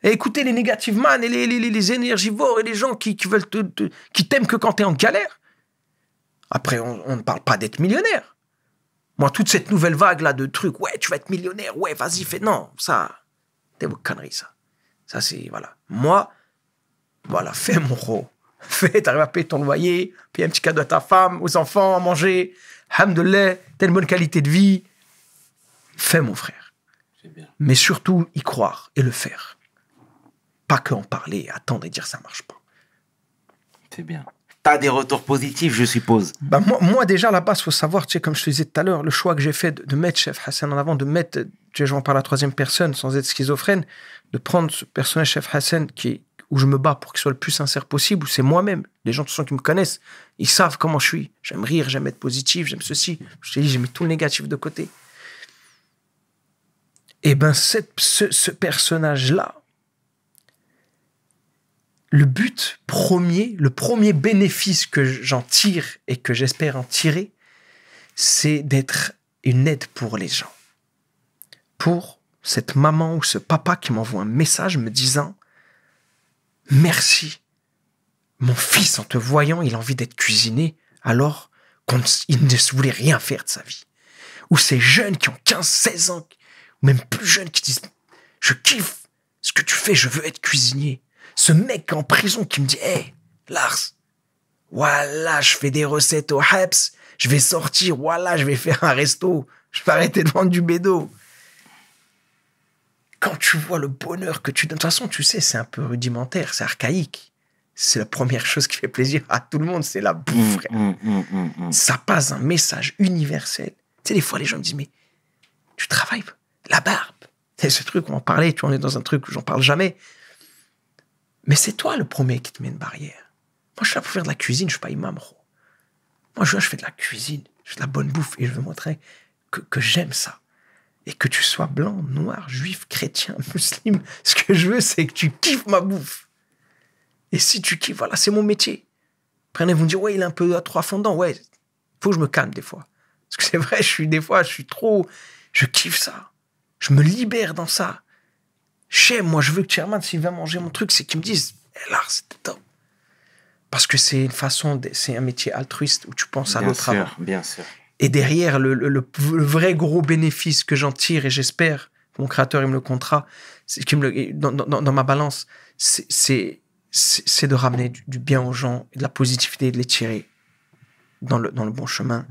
Et écoutez les negative man et les énergivores et les gens qui veulent qui t'aiment que quand t'es en galère. Après, on ne parle pas d'être millionnaire. Moi, toute cette nouvelle vague-là de trucs, ouais, tu vas être millionnaire, ouais, vas-y, fais. Non, ça, c'est vos conneries, ça. Ça, c'est, voilà. Moi, voilà, fais, mon gros. Fais, t'arrives à payer ton loyer, payer un petit cadeau à ta femme, aux enfants, à manger. Alhamdoulilah, t'as une bonne qualité de vie. Fais, mon frère. Bien. Mais surtout, y croire et le faire. Pas que en parler, attendre et dire ça marche pas. C'est bien. T'as des retours positifs, je suppose. Bah moi, déjà, à la base, il faut savoir, tu sais, comme je te disais tout à l'heure, le choix que j'ai fait de mettre Chef Hassan en avant, de mettre, tu sais, j'en parle à la troisième personne, sans être schizophrène, de prendre ce personnage Chef Hassan où je me bats pour qu'il soit le plus sincère possible, où c'est moi-même. Les gens, de toute façon, qui me connaissent, ils savent comment je suis. J'aime rire, j'aime être positif, j'aime ceci. Je te dis, j'ai mis tout le négatif de côté. Et ben, ce personnage-là, le but premier, le premier bénéfice que j'en tire et que j'espère en tirer, c'est d'être une aide pour les gens. Pour cette maman ou ce papa qui m'envoie un message me disant « Merci, mon fils, en te voyant, il a envie d'être cuisiné alors qu'il ne voulait rien faire de sa vie. » Ou ces jeunes qui ont 15, 16 ans, ou même plus jeunes qui disent « Je kiffe ce que tu fais, je veux être cuisinier. » Ce mec en prison qui me dit « Hey, Lars, voilà, je fais des recettes au Habs, je vais sortir, voilà, je vais faire un resto, je vais arrêter de vendre du bédo. » Quand tu vois le bonheur que tu donnes, de toute façon, tu sais, c'est un peu rudimentaire, c'est archaïque. C'est la première chose qui fait plaisir à tout le monde, c'est la bouffe, frère. Ça passe un message universel. Tu sais, des fois, les gens me disent « Mais tu travailles la barbe. » C'est ce truc, on en parlait, tu vois, on est dans un truc où j'en parle jamais. Mais c'est toi le premier qui te met une barrière. Moi, je suis là pour faire de la cuisine, je suis pas imam, bro. Moi, je fais de la cuisine, je fais de la bonne bouffe et je veux montrer que j'aime ça. Et que tu sois blanc, noir, juif, chrétien, musulman, ce que je veux, c'est que tu kiffes ma bouffe. Et si tu kiffes, voilà, c'est mon métier. Après, vous me dire, ouais, il est un peu à trois fondants. Ouais, faut que je me calme des fois. Parce que c'est vrai, je kiffe ça. Je me libère dans ça. J'aime, moi, je veux que Chairman, s'il vient manger mon truc, c'est qu'il me dise « Là, c'était top. » Parce que c'est une façon, c'est un métier altruiste où tu penses à l'autre avant. Bien sûr. Et derrière, le vrai gros bénéfice que j'en tire, et j'espère que mon créateur, il me le comptera, dans ma balance, c'est de ramener du bien aux gens, de la positivité, et de les tirer dans le bon chemin,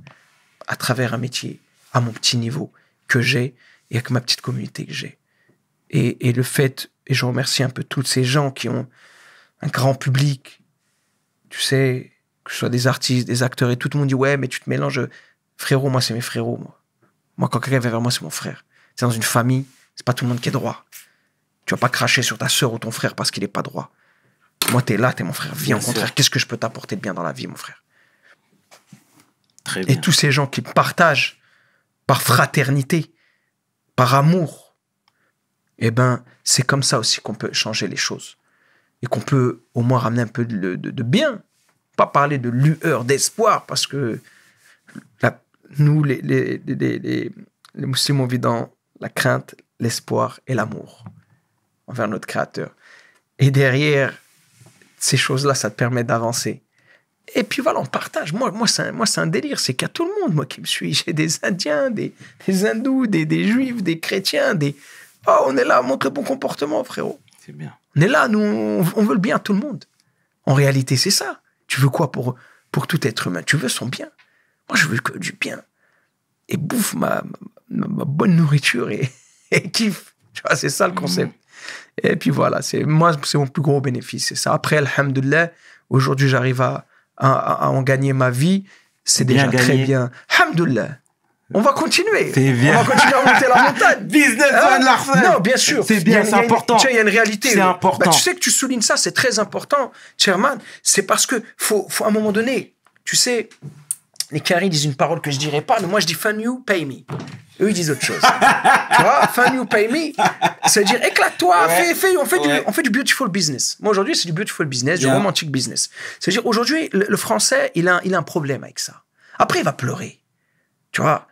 à travers un métier, à mon petit niveau que j'ai, et avec ma petite communauté que j'ai. Et le fait, et je remercie un peu tous ces gens qui ont un grand public, tu sais, que ce soit des artistes, des acteurs, et tout le monde dit, ouais, mais tu te mélanges. Frérot, moi, c'est mes frérots, moi. Moi, quand quelqu'un vient vers moi, c'est mon frère. C'est dans une famille, c'est pas tout le monde qui est droit. Tu vas pas cracher sur ta sœur ou ton frère parce qu'il est pas droit. Moi, t'es là, t'es mon frère. Viens, au contraire, qu'est-ce que je peux t'apporter de bien dans la vie, mon frère? Très bien. Et tous ces gens qui partagent par fraternité, par amour, eh ben, c'est comme ça aussi qu'on peut changer les choses. Et qu'on peut au moins ramener un peu de bien. Pas parler de lueur, d'espoir, parce que nous, les musulmans, on vit dans la crainte, l'espoir et l'amour envers notre Créateur. Et derrière ces choses-là, ça te permet d'avancer. Et puis voilà, on partage. Moi, c'est un délire. C'est qu'à tout le monde, moi qui me suis. J'ai des Indiens, des hindous, des juifs, des chrétiens, Oh, on est là à montrer bon comportement, frérot. C'est bien. On est là, nous, on veut le bien à tout le monde. En réalité, c'est ça. Tu veux quoi pour tout être humain? Tu veux son bien. Moi, je veux que du bien. Et bouffe ma bonne nourriture et kiffe. Tu vois, c'est ça le concept. Et puis voilà, c'est mon plus gros bénéfice. C'est ça. Après, alhamdoulilah, Aujourd'hui, j'arrive à en gagner ma vie. C'est déjà très bien. Alhamdoulilah. On va continuer. C'est bien. On va continuer à monter la montagne. Businessman Larsen. Non, bien sûr. C'est bien, c'est important. Tu sais, il y a une réalité. C'est important. Tu sais que tu soulignes ça, c'est très important, Chairman. C'est parce que faut à un moment donné, tu sais, les Caris disent une parole que je dirais pas, mais moi je dis fun you, pay me. Eux, ils disent autre chose. Tu vois, fun you, pay me, ça veut dire éclate-toi, on fait du beautiful business. Moi, aujourd'hui, c'est du beautiful business, du romantic business. C'est-à-dire, aujourd'hui, le français, il a un problème avec ça. Après, il va pleurer. Tu vois,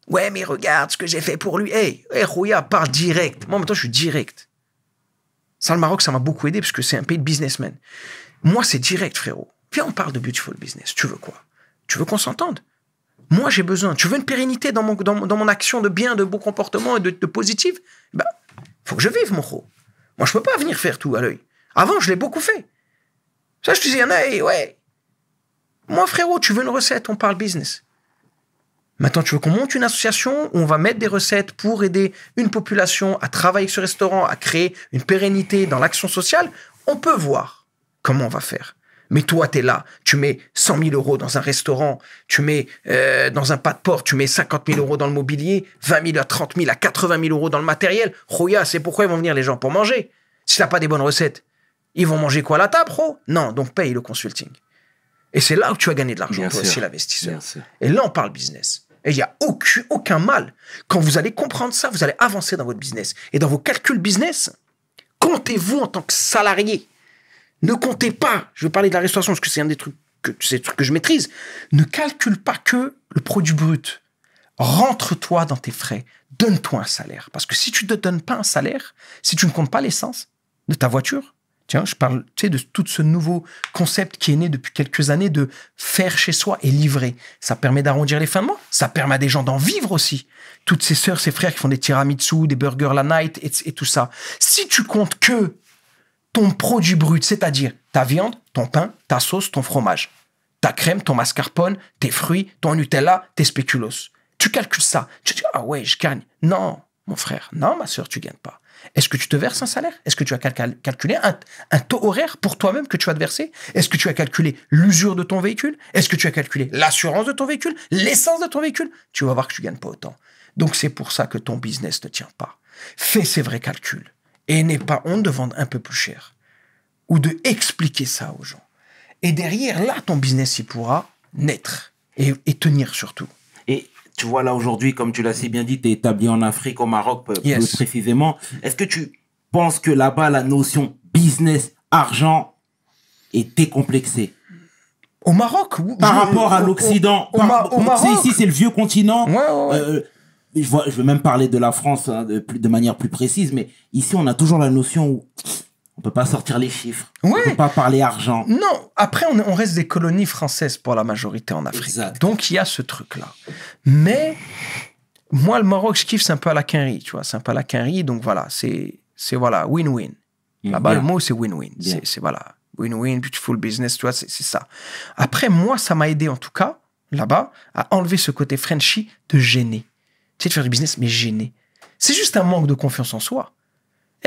ouais, mais regarde ce que j'ai fait pour lui. Hey, Rouya, parle direct. Moi, maintenant, je suis direct. Ça, le Maroc, ça m'a beaucoup aidé parce que c'est un pays de businessmen. Moi, c'est direct, frérot. Viens, on parle de beautiful business. Tu veux quoi? Tu veux qu'on s'entende? Moi, j'ai besoin. Tu veux une pérennité dans mon action de bien, de beau comportement et de positif? Ben, faut que je vive, mon gros. Moi, je peux pas venir faire tout à l'œil. Avant, je l'ai beaucoup fait. Ça, je te dis, il y en a, hey, ouais. Moi, frérot, tu veux une recette, on parle business. Maintenant, tu veux qu'on monte une association où on va mettre des recettes pour aider une population à travailler avec ce restaurant, à créer une pérennité dans l'action sociale? On peut voir comment on va faire. Mais toi, tu es là, tu mets 100 000 euros dans un restaurant, tu mets dans un pas de port, tu mets 50 000 euros dans le mobilier, 20 000 à 30 000 à 80 000 euros dans le matériel. Rouya, c'est pourquoi ils vont venir les gens pour manger. Si t'as pas des bonnes recettes, ils vont manger quoi à la table, gros? Non, donc paye le consulting. Et c'est là où tu vas gagner de l'argent, toi aussi, l'investisseur. Et là, on parle business. Et il n'y a aucun mal. Quand vous allez comprendre ça, vous allez avancer dans votre business. Et dans vos calculs business, comptez-vous en tant que salarié. Ne comptez pas, je vais parler de la restauration parce que c'est un des trucs que je maîtrise, ne calcule pas que le produit brut. Rentre-toi dans tes frais, donne-toi un salaire. Parce que si tu ne te donnes pas un salaire, si tu ne comptes pas l'essence de ta voiture, tiens, je parle de tout ce nouveau concept qui est né depuis quelques années de faire chez soi et livrer. Ça permet d'arrondir les fins de mois, ça permet à des gens d'en vivre aussi. Toutes ces sœurs, ces frères qui font des tiramisu, des burgers la night et tout ça. Si tu comptes que ton produit brut, c'est-à-dire ta viande, ton pain, ta sauce, ton fromage, ta crème, ton mascarpone, tes fruits, ton Nutella, tes spéculoos. Tu calcules ça. Tu te dis, ah ouais, je gagne. Non, mon frère, non, ma sœur, tu gagnes pas. Est-ce que tu te verses un salaire? Est-ce que tu as calculé un taux horaire pour toi-même que tu vas te verser? Est-ce que tu as calculé l'usure de ton véhicule? Est-ce que tu as calculé l'assurance de ton véhicule? L'essence de ton véhicule? Tu vas voir que tu gagnes pas autant. Donc c'est pour ça que ton business ne tient pas. Fais ces vrais calculs. Et n'aie pas honte de vendre un peu plus cher. Ou de expliquer ça aux gens. Et derrière, là, ton business, il pourra naître. Et tenir surtout. Et tu vois, là, aujourd'hui, comme tu l'as si bien dit, tu es établi en Afrique, au Maroc, plus précisément. Est-ce que tu penses que là-bas, la notion business, argent est décomplexée? Au Maroc? Par rapport à l'Occident. Au Maroc? Ici, c'est le vieux continent. Ouais. Je vais même parler de la France de manière plus précise, mais ici, on a toujours la notion où on peut pas sortir les chiffres. Ouais. On peut pas parler argent. Non, après, on reste des colonies françaises pour la majorité en Afrique. Exact. Donc, il y a ce truc-là. Mais, moi, le Maroc, je kiffe, c'est un peu à la quinri, tu vois. C'est un peu à la quinri, donc voilà, c'est voilà, win-win. Là-bas, le mot, c'est win-win. C'est voilà, win-win, beautiful business, tu vois, c'est ça. Après, moi, ça m'a aidé, en tout cas, là-bas, à enlever ce côté Frenchy de gêner. Tu sais, de faire du business, mais gêner. C'est juste un manque de confiance en soi.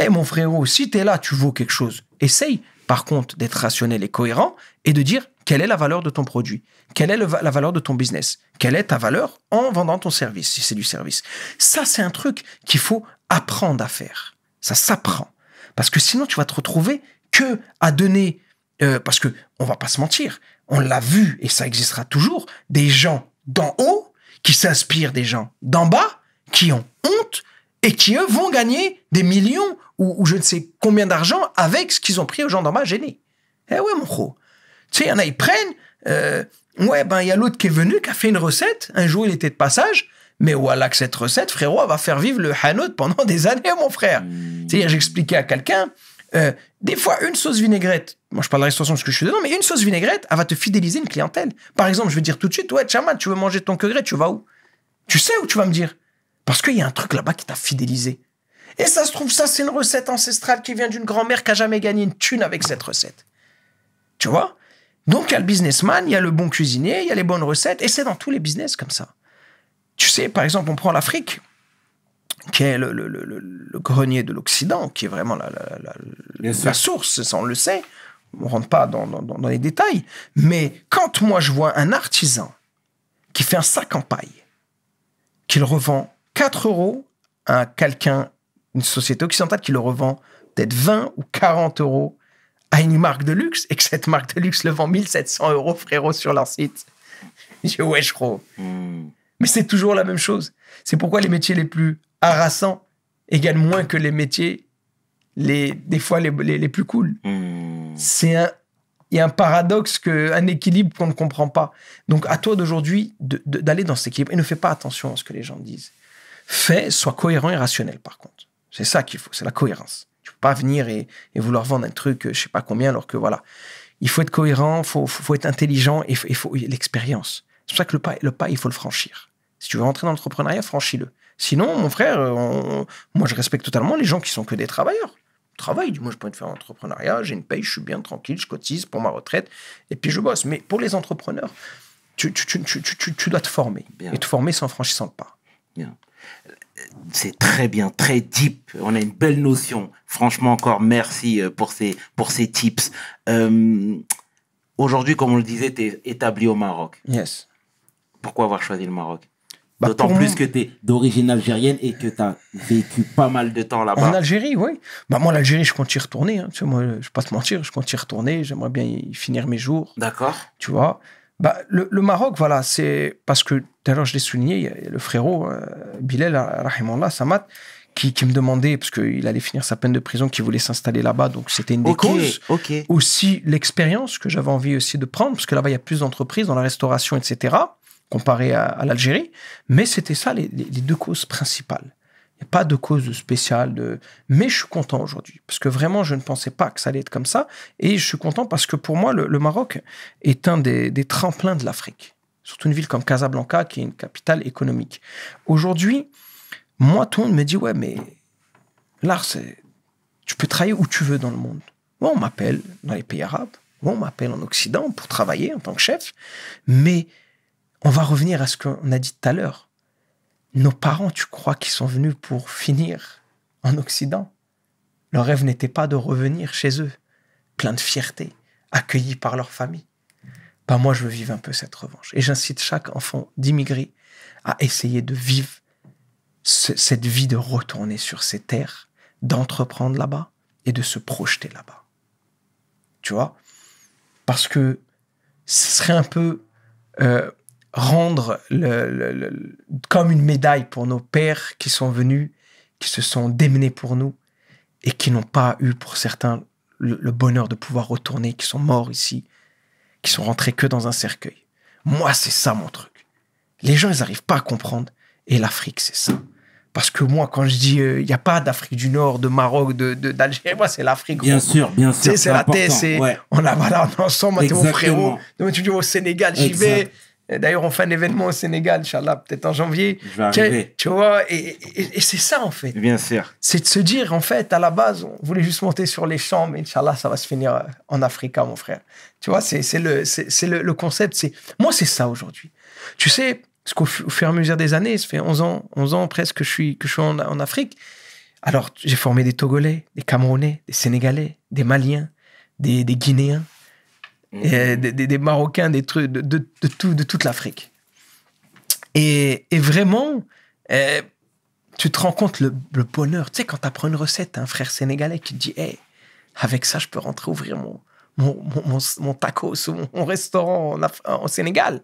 Mon frérot, si t'es là, tu vaux quelque chose. Essaye, par contre, d'être rationnel et cohérent et de dire quelle est la valeur de ton produit, quelle est la valeur de ton business, quelle est ta valeur en vendant ton service, si c'est du service. Ça, c'est un truc qu'il faut apprendre à faire. Ça s'apprend. Parce que sinon, tu vas te retrouver que à donner, parce que on va pas se mentir, on l'a vu et ça existera toujours, des gens d'en haut qui s'inspirent des gens d'en bas, qui ont honte et qui, eux, vont gagner des millions ou je ne sais combien d'argent avec ce qu'ils ont pris aux gens d'en bas gênés. Eh ouais, mon gros. Tu sais, il y en a, ils prennent. Il y a l'autre qui est venu, qui a fait une recette. Un jour, il était de passage. Mais voilà que cette recette, frérot, elle va faire vivre le hanout pendant des années, mon frère. C'est-à-dire, j'expliquais à quelqu'un, des fois, une sauce vinaigrette, moi, je parle de la restauration parce que je suis dedans, mais une sauce vinaigrette, elle va te fidéliser une clientèle. Par exemple, je vais dire tout de suite, ouais, Chaman, tu veux manger ton queugret, tu vas où? Tu sais où tu vas me dire? Parce qu'il y a un truc là-bas qui t'a fidélisé. Et ça se trouve, ça, c'est une recette ancestrale qui vient d'une grand-mère qui a jamais gagné une thune avec cette recette. Tu vois? Donc, il y a le businessman, il y a le bon cuisinier, il y a les bonnes recettes, et c'est dans tous les business comme ça. Tu sais, par exemple, on prend l'Afrique, qui est le grenier de l'Occident, qui est vraiment la source, ça on le sait. On ne rentre pas dans les détails. Mais quand moi, je vois un artisan qui fait un sac en paille, qu'il revend 4 € à quelqu'un, une société occidentale qui le revend peut-être 20 ou 40 € à une marque de luxe, et que cette marque de luxe le vend 1700 €, frérot, sur leur site. Je dis, wesh, gros. Mais c'est toujours la même chose. C'est pourquoi les métiers les plus harassants égalent moins que les métiers, des fois, les plus cool. Il y a un paradoxe, un équilibre qu'on ne comprend pas. Donc, à toi d'aujourd'hui d'aller dans cet équilibre. Et ne fais pas attention à ce que les gens disent. Sois cohérent et rationnel, par contre. C'est ça qu'il faut, c'est la cohérence. Tu ne peux pas venir et vouloir vendre un truc, je ne sais pas combien, alors que voilà. Il faut être cohérent, il faut être intelligent et il faut l'expérience. C'est pour ça que le pas, il faut le franchir. Si tu veux rentrer dans l'entrepreneuriat, franchis-le. Sinon, mon frère, moi, je respecte totalement les gens qui sont que des travailleurs. Travail, moi, je peux faire l'entrepreneuriat, j'ai une paye, je suis bien tranquille, je cotise pour ma retraite et puis je bosse. Mais pour les entrepreneurs, tu dois te former. Bien. Et te former, c'est en franchissant le pas. Bien. C'est très bien, très deep. On a une belle notion. Franchement, encore merci pour ces tips. Aujourd'hui, comme on le disait, tu es établi au Maroc. Yes. Pourquoi avoir choisi le Maroc? D'autant plus que tu es d'origine algérienne et que tu as vécu pas mal de temps là-bas. En Algérie, oui. Moi, l'Algérie, je compte y retourner. Hein. Tu sais, moi, je ne vais pas te mentir, je compte y retourner. J'aimerais bien y finir mes jours. D'accord. Tu vois. Le Maroc, voilà, c'est parce que, d'ailleurs, je l'ai souligné, il y a le frérot, Bilal, rahimallah, Samad, qui me demandait, parce qu'il allait finir sa peine de prison, qui voulait s'installer là-bas. Donc, c'était une des causes. Aussi, l'expérience que j'avais envie aussi de prendre, parce que là-bas, il y a plus d'entreprises dans la restauration, etc., comparé à l'Algérie. Mais c'était ça, les deux causes principales. Il n'y a pas de cause spéciale. Mais je suis content aujourd'hui. Parce que vraiment, je ne pensais pas que ça allait être comme ça. Et je suis content parce que pour moi, le Maroc est un des tremplins de l'Afrique. Surtout une ville comme Casablanca, qui est une capitale économique. Aujourd'hui, moi, tout le monde me dit, ouais, mais là, tu peux travailler où tu veux dans le monde. Moi, on m'appelle dans les pays arabes. Moi, on m'appelle en Occident pour travailler en tant que chef. Mais on va revenir à ce qu'on a dit tout à l'heure. Nos parents, tu crois qu'ils sont venus pour finir en Occident? Leur rêve n'était pas de revenir chez eux, plein de fierté, accueillis par leur famille. Moi, je veux vivre un peu cette revanche. Et j'incite chaque enfant d'immigrés à essayer de vivre cette vie de retourner sur ces terres, d'entreprendre là-bas et de se projeter là-bas. Tu vois? Parce que ce serait un peu rendre comme une médaille pour nos pères qui sont venus, qui se sont démenés pour nous et qui n'ont pas eu pour certains le bonheur de pouvoir retourner, qui sont morts ici, qui sont rentrés que dans un cercueil. Moi, c'est ça mon truc. Les gens, ils n'arrivent pas à comprendre. Et l'Afrique, c'est ça. Parce que moi, quand je dis il n'y a pas d'Afrique du Nord, de Maroc, d'Algérie, moi, c'est l'Afrique. Bien sûr, bien sûr. C'est la tête, on est ensemble, moi, t'es mon frérot. Donc, tu dis au Sénégal, j'y vais. D'ailleurs, on fait un événement au Sénégal, Inch'Allah, peut-être en janvier. Je vais arriver. Tu vois, et c'est ça, en fait. Bien sûr. C'est de se dire, en fait, à la base, on voulait juste monter sur les champs, mais Inch'Allah, ça va se finir en Afrique, mon frère. Tu vois, c'est le concept. Moi, c'est ça aujourd'hui. Tu sais, parce qu'au fur et à mesure des années, ça fait 11 ans presque que je suis en Afrique. Alors, j'ai formé des Togolais, des Camerounais, des Sénégalais, des Maliens, des Guinéens, et des Marocains, des trucs de toute l'Afrique. Et vraiment, tu te rends compte le bonheur. Tu sais, quand tu apprends une recette, un frère sénégalais qui te dit hey, avec ça, je peux rentrer ouvrir mon tacos ou mon restaurant en Sénégal.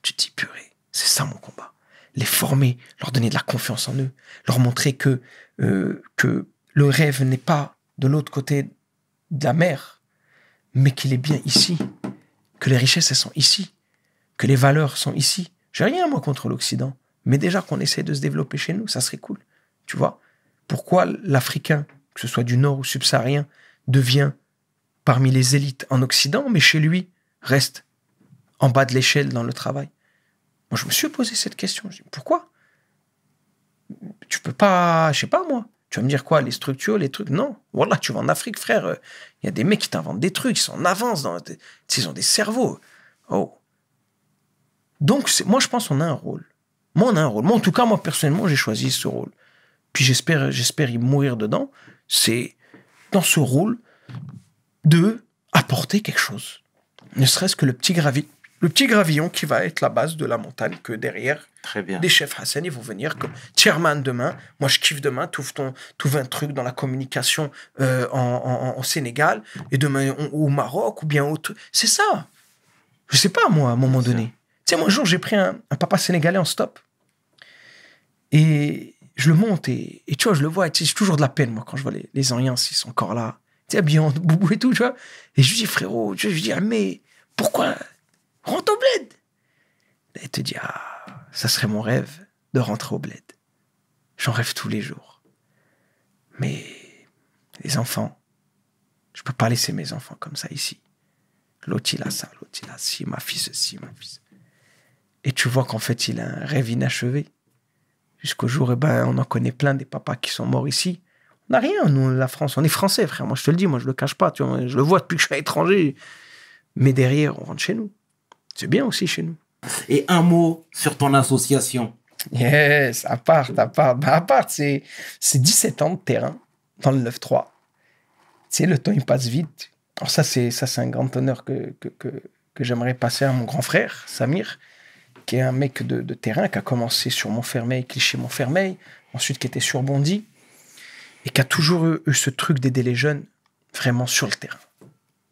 Tu te dis purée, c'est ça mon combat. Les former, leur donner de la confiance en eux, leur montrer que le rêve n'est pas de l'autre côté de la mer, mais qu'il est bien ici, que les richesses, elles sont ici, que les valeurs sont ici. J'ai rien, moi, contre l'Occident, mais déjà qu'on essaie de se développer chez nous, ça serait cool, tu vois. Pourquoi l'Africain, que ce soit du Nord ou subsaharien, devient parmi les élites en Occident, mais chez lui, reste en bas de l'échelle dans le travail? Moi, je me suis posé cette question. Je dis, pourquoi? Tu peux pas, je sais pas, moi. Tu vas me dire quoi, les structures, les trucs? Non. Voilà, tu vas en Afrique, frère. Il y a des mecs qui t'inventent des trucs, ils sont en avance, ils ont des cerveaux. Oh. Donc, moi, je pense qu'on a un rôle. Moi, on a un rôle. Moi, en tout cas, moi, personnellement, j'ai choisi ce rôle. Puis j'espère y mourir dedans. C'est dans ce rôle de apporter quelque chose. Ne serait-ce que le petit gravillon qui va être la base de la montagne, que derrière, Très bien. des chefs Hassan, ils vont venir comme chairman demain. Moi, je kiffe demain. T'ouvres un truc dans la communication au Sénégal et demain au Maroc ou bien c'est ça. Je sais pas, moi, à un moment donné. Tu sais, moi, un jour, j'ai pris un papa sénégalais en stop et je le monte et tu vois, je le vois. Et tu sais, j'ai toujours de la peine, moi, quand je vois les Anciens, ils sont encore là. Tu sais, habillés en boubou et tout, tu vois. Et je lui dis, frérot, je lui dis, ah, mais pourquoi rentre au bled? Et il te dit, ah, ça serait mon rêve de rentrer au bled. J'en rêve tous les jours. Mais les enfants, je peux pas laisser mes enfants comme ça ici. L'autre, il a ça, l'autre, il a ci, ma fille ceci, ma fille. Et tu vois qu'en fait, il a un rêve inachevé. Jusqu'au jour, on en connaît plein des papas qui sont morts ici. On n'a rien, nous, la France. On est français, frère. Moi, je te le dis, moi, je le cache pas. Tu vois, je le vois depuis que je suis à l'étranger. Mais derrière, on rentre chez nous. C'est bien aussi chez nous. Et un mot sur ton association. Yes, à part, c'est 17 ans de terrain dans le 9-3. Tu sais, le temps, il passe vite. Alors ça, c'est un grand honneur que j'aimerais passer à mon grand frère, Samir, qui est un mec de terrain, qui a commencé sur Montfermeil, Clichy-Montfermeil, ensuite qui était sur Bondy, et qui a toujours eu ce truc d'aider les jeunes vraiment sur le terrain.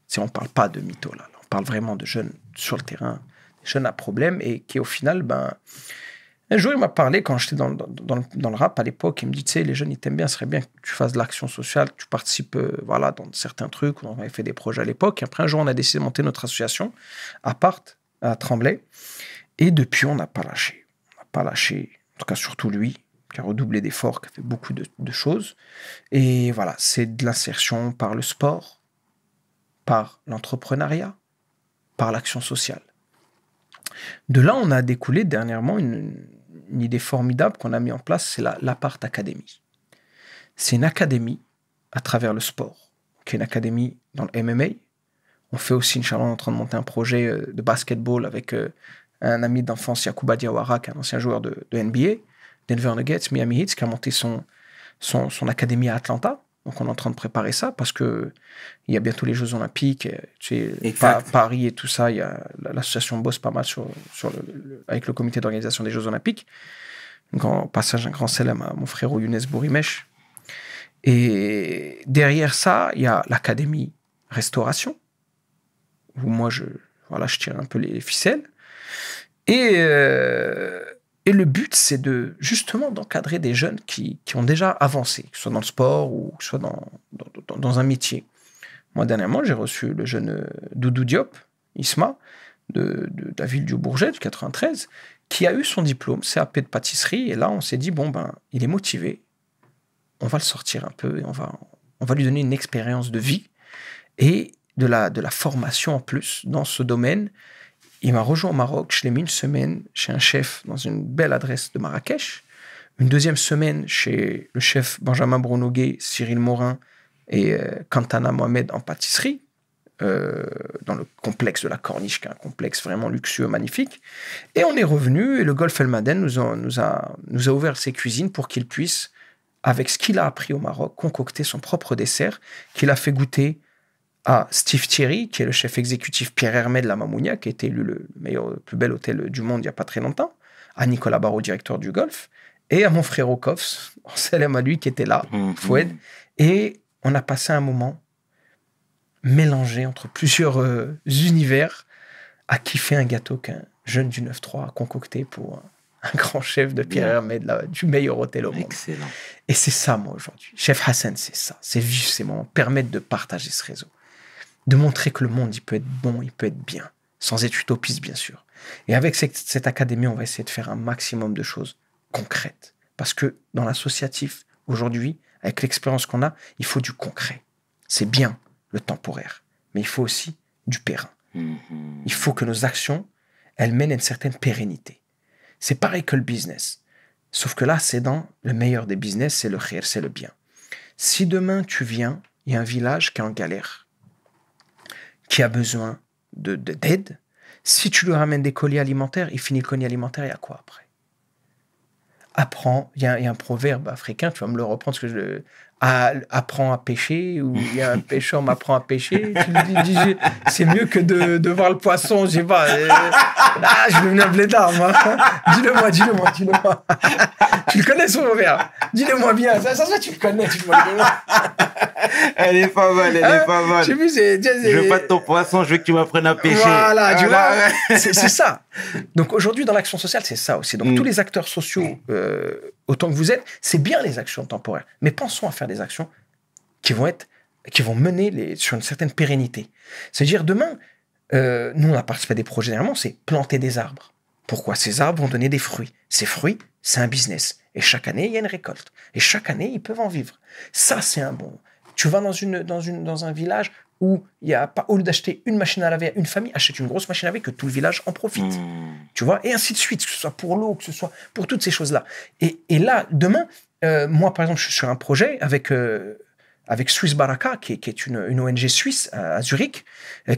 Si on ne parle pas de mythos, là, on parle vraiment de jeunes sur le terrain, des jeunes à problème, et qui, au final, un jour, il m'a parlé, quand j'étais dans le rap à l'époque, il me dit, tu sais, les jeunes, ils t'aiment bien, ce serait bien que tu fasses de l'action sociale, que tu participes dans certains trucs, on avait fait des projets à l'époque. Et après, un jour, on a décidé de monter notre association, à Tremblay. Et depuis, on n'a pas lâché. On n'a pas lâché, en tout cas, surtout lui, qui a redoublé d'efforts, qui a fait beaucoup de choses. Et voilà, c'est de l'insertion par le sport, par l'entrepreneuriat, par l'action sociale. De là, on a découlé dernièrement une idée formidable qu'on a mis en place, c'est l'Apart Academy. C'est une académie à travers le sport, qui est une académie dans le MMA. On fait aussi, Inch'Allah, on est en train de monter un projet de basketball avec un ami d'enfance, Yacouba Diawara, qui est un ancien joueur de NBA, Denver Nuggets, Miami Heat, qui a monté son académie à Atlanta. Donc, on est en train de préparer ça parce qu'il y a bientôt les Jeux Olympiques, tu sais, Paris et tout ça. L'association bosse pas mal avec le comité d'organisation des Jeux Olympiques. Un grand salam à mon frère Younes Bourimesh. Et derrière ça, il y a l'académie Restauration, où moi, je tire un peu les ficelles. Et le but, c'est justement d'encadrer des jeunes qui ont déjà avancé, que ce soit dans le sport ou que ce soit dans un métier. Moi, dernièrement, j'ai reçu le jeune Doudou Diop, Isma, de la ville du Bourget, du 93, qui a eu son diplôme CAP de pâtisserie. Et là, on s'est dit, il est motivé. On va le sortir un peu et on va lui donner une expérience de vie et de la formation en plus dans ce domaine. Il m'a rejoint au Maroc, je l'ai mis une semaine chez un chef dans une belle adresse de Marrakech, une deuxième semaine chez le chef Benjamin Bronoguet, Cyril Morin et Kantana Mohamed en pâtisserie, dans le complexe de la Corniche, qui est un complexe vraiment luxueux, magnifique. Et on est revenu et le Golf El Maden nous a ouvert ses cuisines pour qu'il puisse, avec ce qu'il a appris au Maroc, concocter son propre dessert qu'il a fait goûter à Steve Thierry, qui est le chef exécutif Pierre Hermé de la Mamounia, qui a été élu le plus bel hôtel du monde il n'y a pas très longtemps, à Nicolas Barraud, directeur du Golf, et à mon frère Okofs, on salue à lui qui était là, Foued. Et on a passé un moment mélangé entre plusieurs univers à kiffer un gâteau qu'un jeune du 9-3 a concocté pour un grand chef de Pierre Hermé du meilleur hôtel au monde. Excellent. Et c'est ça, moi, aujourd'hui. Chef Hassan, c'est ça. C'est vivre ces moments, permettre de partager ce réseau. De montrer que le monde, il peut être bon, il peut être bien, sans être utopiste, bien sûr. Et avec cette académie, on va essayer de faire un maximum de choses concrètes. Parce que dans l'associatif, aujourd'hui, avec l'expérience qu'on a, il faut du concret. C'est bien le temporaire, mais il faut aussi du périn. Il faut que nos actions, elles mènent à une certaine pérennité. C'est pareil que le business. Sauf que là, c'est dans le meilleur des business, c'est le khir, c'est le bien. Si demain, tu viens, il y a un village qui est en galère, qui a besoin d'aide, si tu lui ramènes des colis alimentaires, il finit le colis alimentaire, il y a quoi après? Apprends, il y a un proverbe africain, tu vas me le reprendre, parce que apprends à pêcher, ou il y a un pêcheur m'apprend à pêcher. Tu lui dis, c'est mieux que de voir le poisson, je sais pas. Là, je deviens un blédard, moi. Dis-le-moi. Tu le connais, son frère. Dis-le-moi bien. Ça, tu le connais, tu le connais. Elle est pas mal, est pas mal. J'ai vu, Je veux pas de ton poisson, je veux que tu m'apprennes à pêcher. Voilà, tu vois, c'est ça. Donc aujourd'hui, dans l'action sociale, c'est ça aussi. Donc tous les acteurs sociaux, autant que vous êtes, c'est bien les actions temporaires. Mais pensons à faire des actions qui vont mener sur une certaine pérennité. C'est-à-dire, demain, nous, on a participé à des projets, généralement, c'est planter des arbres. Pourquoi? Ces arbres vont donner des fruits. Ces fruits, c'est un business. Et chaque année, il y a une récolte. Et chaque année, ils peuvent en vivre. Ça, c'est un bon. Tu vas dans un village où il y a pas, au lieu d'acheter une machine à laver, une famille achète une grosse machine à laver, que tout le village en profite. Tu vois, et ainsi de suite, que ce soit pour l'eau, que ce soit pour toutes ces choses-là. Et là, demain, moi, par exemple, je suis sur un projet avec Swiss Baraka, qui est une ONG suisse à Zurich,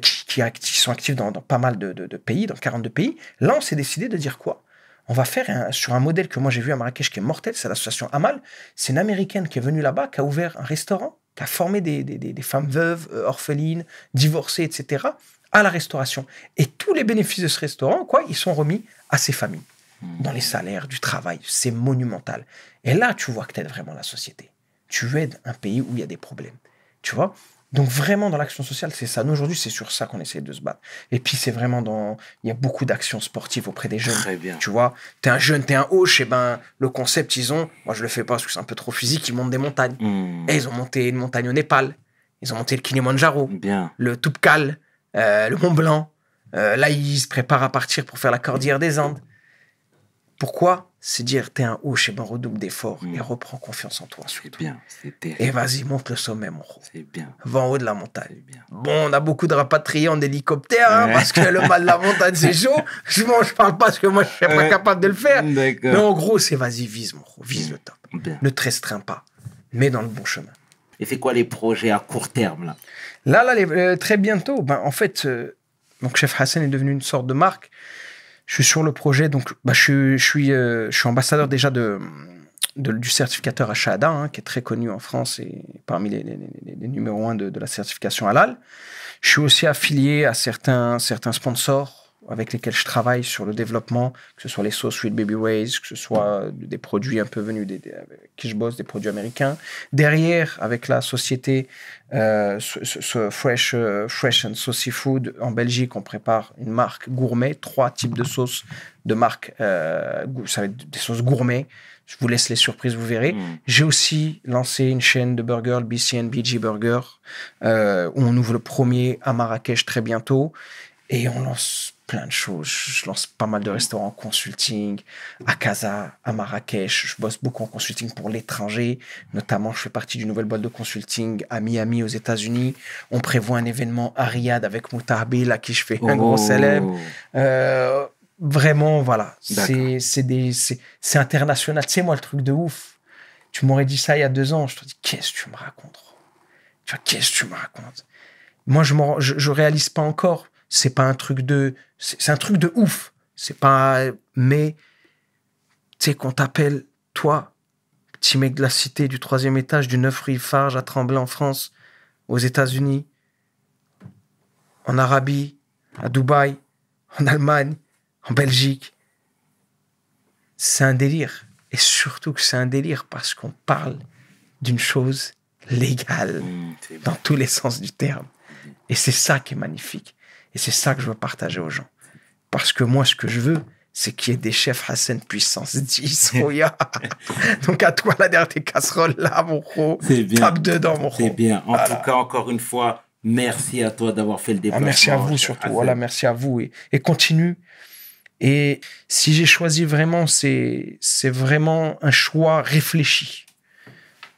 qui sont actifs dans pas mal de pays, dans 42 pays. Là, on s'est décidé de dire quoi? On va faire sur un modèle que moi j'ai vu à Marrakech qui est mortel, c'est l'association Amal. C'est une Américaine qui est venue là-bas, qui a ouvert un restaurant, qui a formé des femmes veuves, orphelines, divorcées, etc., à la restauration. Et tous les bénéfices de ce restaurant, ils sont remis à ces familles, dans les salaires, du travail. C'est monumental. Et là, tu vois que tu aides vraiment la société. Tu aides un pays où il y a des problèmes. Tu vois? Donc vraiment, dans l'action sociale, c'est ça. Nous, aujourd'hui, c'est sur ça qu'on essaie de se battre. Et puis, c'est vraiment il y a beaucoup d'actions sportives auprès des jeunes. Très bien. Tu vois, t'es un jeune, t'es un hoche, et ben, le concept, moi, je le fais pas parce que c'est un peu trop physique, ils montent des montagnes. Et ils ont monté une montagne au Népal. Ils ont monté le Kilimandjaro. Bien. Le Toubkal, le Mont Blanc. Là, ils se préparent à partir pour faire la Cordillère des Andes. Pourquoi? C'est dire, t'es un hoche, et ben, redouble d'efforts et reprends confiance en toi. C'est bien, c'est terrible. Et vas-y, monte le sommet, mon gros. C'est bien. Va en haut de la montagne. C'est bien. Bon, on a beaucoup de rapatriés en hélicoptère, parce que le mal de la montagne, c'est chaud. Je parle pas parce que moi, je suis pas capable de le faire. D'accord. Mais en gros, c'est vas-y, vise, mon gros. Vise le top. Bien. Ne te restreins pas. Mais dans le bon chemin. Et c'est quoi les projets à court terme, là? Là, très bientôt, en fait, donc Chef Hassan est devenu une sorte de marque. Je suis sur le projet, donc je suis ambassadeur déjà du certificateur Ashahada, qui est très connu en France et parmi les numéros 1 de la certification halal. Je suis aussi affilié à certains sponsors avec lesquels je travaille sur le développement, que ce soit les sauces Sweet Baby Ray's, que ce soit des produits un peu venus avec qui je bosse, des produits américains. Derrière, avec la société Fresh and Saucy Food en Belgique, on prépare une marque gourmet, 3 types de sauces de marque, ça va être des sauces gourmet. Je vous laisse les surprises, vous verrez. J'ai aussi lancé une chaîne de burgers, le BCN Burger, où on ouvre le premier à Marrakech très bientôt. Et on lance plein de choses. Je lance pas mal de restaurants en consulting, à Casa, à Marrakech. Je bosse beaucoup en consulting pour l'étranger. Notamment, je fais partie d'une nouvelle boîte de consulting à Miami, aux États-Unis. On prévoit un événement à Riyad avec Moutahabil, à qui je fais un gros célèbre. Vraiment, voilà. C'est international. Tu sais, moi, le truc de ouf. Tu m'aurais dit ça il y a 2 ans. Je te dis, qu'est-ce que tu me racontes? Tu vois, qu'est-ce que tu me racontes? Moi, je réalise pas encore. C'est pas un truc c'est un truc de ouf. C'est pas, mais, tu sais, qu'on t'appelle, toi, petit mec de la cité du 3e étage du 9 rue Farge à Tremblay en France, aux États-Unis, en Arabie, à Dubaï, en Allemagne, en Belgique. C'est un délire. Et surtout que c'est un délire parce qu'on parle d'une chose légale dans tous les sens du terme. Et c'est ça qui est magnifique. Et c'est ça que je veux partager aux gens. Parce que moi, ce que je veux, c'est qu'il y ait des chefs Hassan puissance 10, Roya. Donc à toi, là, derrière tes casseroles, là, mon gros. C'est bien. Tape dedans, mon gros. C'est bien. En tout cas, encore une fois, merci à toi d'avoir fait le déplacement. Merci à vous, surtout. Voilà, merci à vous. Et continue. Et si j'ai choisi vraiment, c'est vraiment un choix réfléchi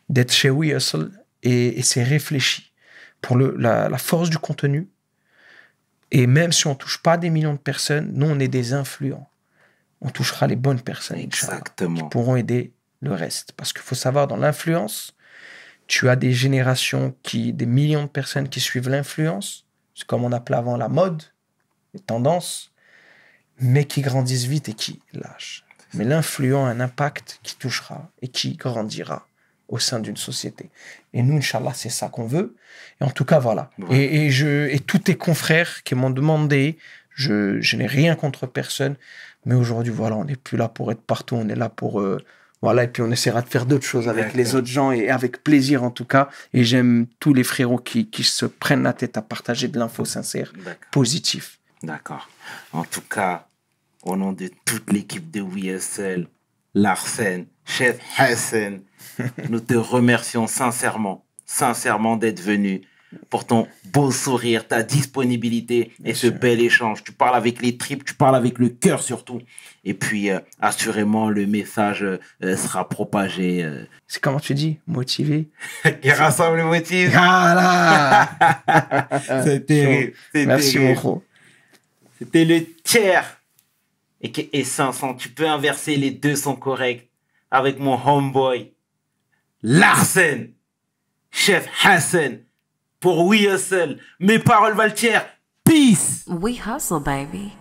d'être chez We Hustle. Et c'est réfléchi pour la force du contenu. Et même si on ne touche pas des millions de personnes, nous, on est des influents. On touchera les bonnes personnes, exactement, qui pourront aider le reste. Parce qu'il faut savoir, dans l'influence, tu as des générations, des millions de personnes qui suivent l'influence. C'est comme on appelait avant la mode, les tendances, mais qui grandissent vite et qui lâchent. Mais l'influent a un impact qui touchera et qui grandira au sein d'une société. Et nous, Inch'Allah, c'est ça qu'on veut. Et en tout cas, voilà. Ouais. Et tous tes confrères qui m'ont demandé, je n'ai rien contre personne, mais aujourd'hui, voilà, on n'est plus là pour être partout, on est là pour... voilà, et puis on essaiera de faire d'autres choses avec les autres gens, et avec plaisir en tout cas. Et j'aime tous les frérots qui se prennent la tête à partager de l'info sincère, positif. D'accord. En tout cas, au nom de toute l'équipe de WSL, Larsen, Chef Hassan, nous te remercions sincèrement d'être venu pour ton beau sourire, ta disponibilité et ce bel échange. Tu parles avec les tripes, tu parles avec le cœur surtout. Et puis, assurément, le message sera propagé. C'est comment tu dis? Motivé? Qui rassemble le motif. Voilà. C'était Merci, mon gros. C'était le tiers. Et 500, tu peux inverser, les deux sont corrects. Avec mon homeboy, Larsen, Chef Hassan, pour We Hustle. Mes paroles valent tiers. Peace. We hustle, baby.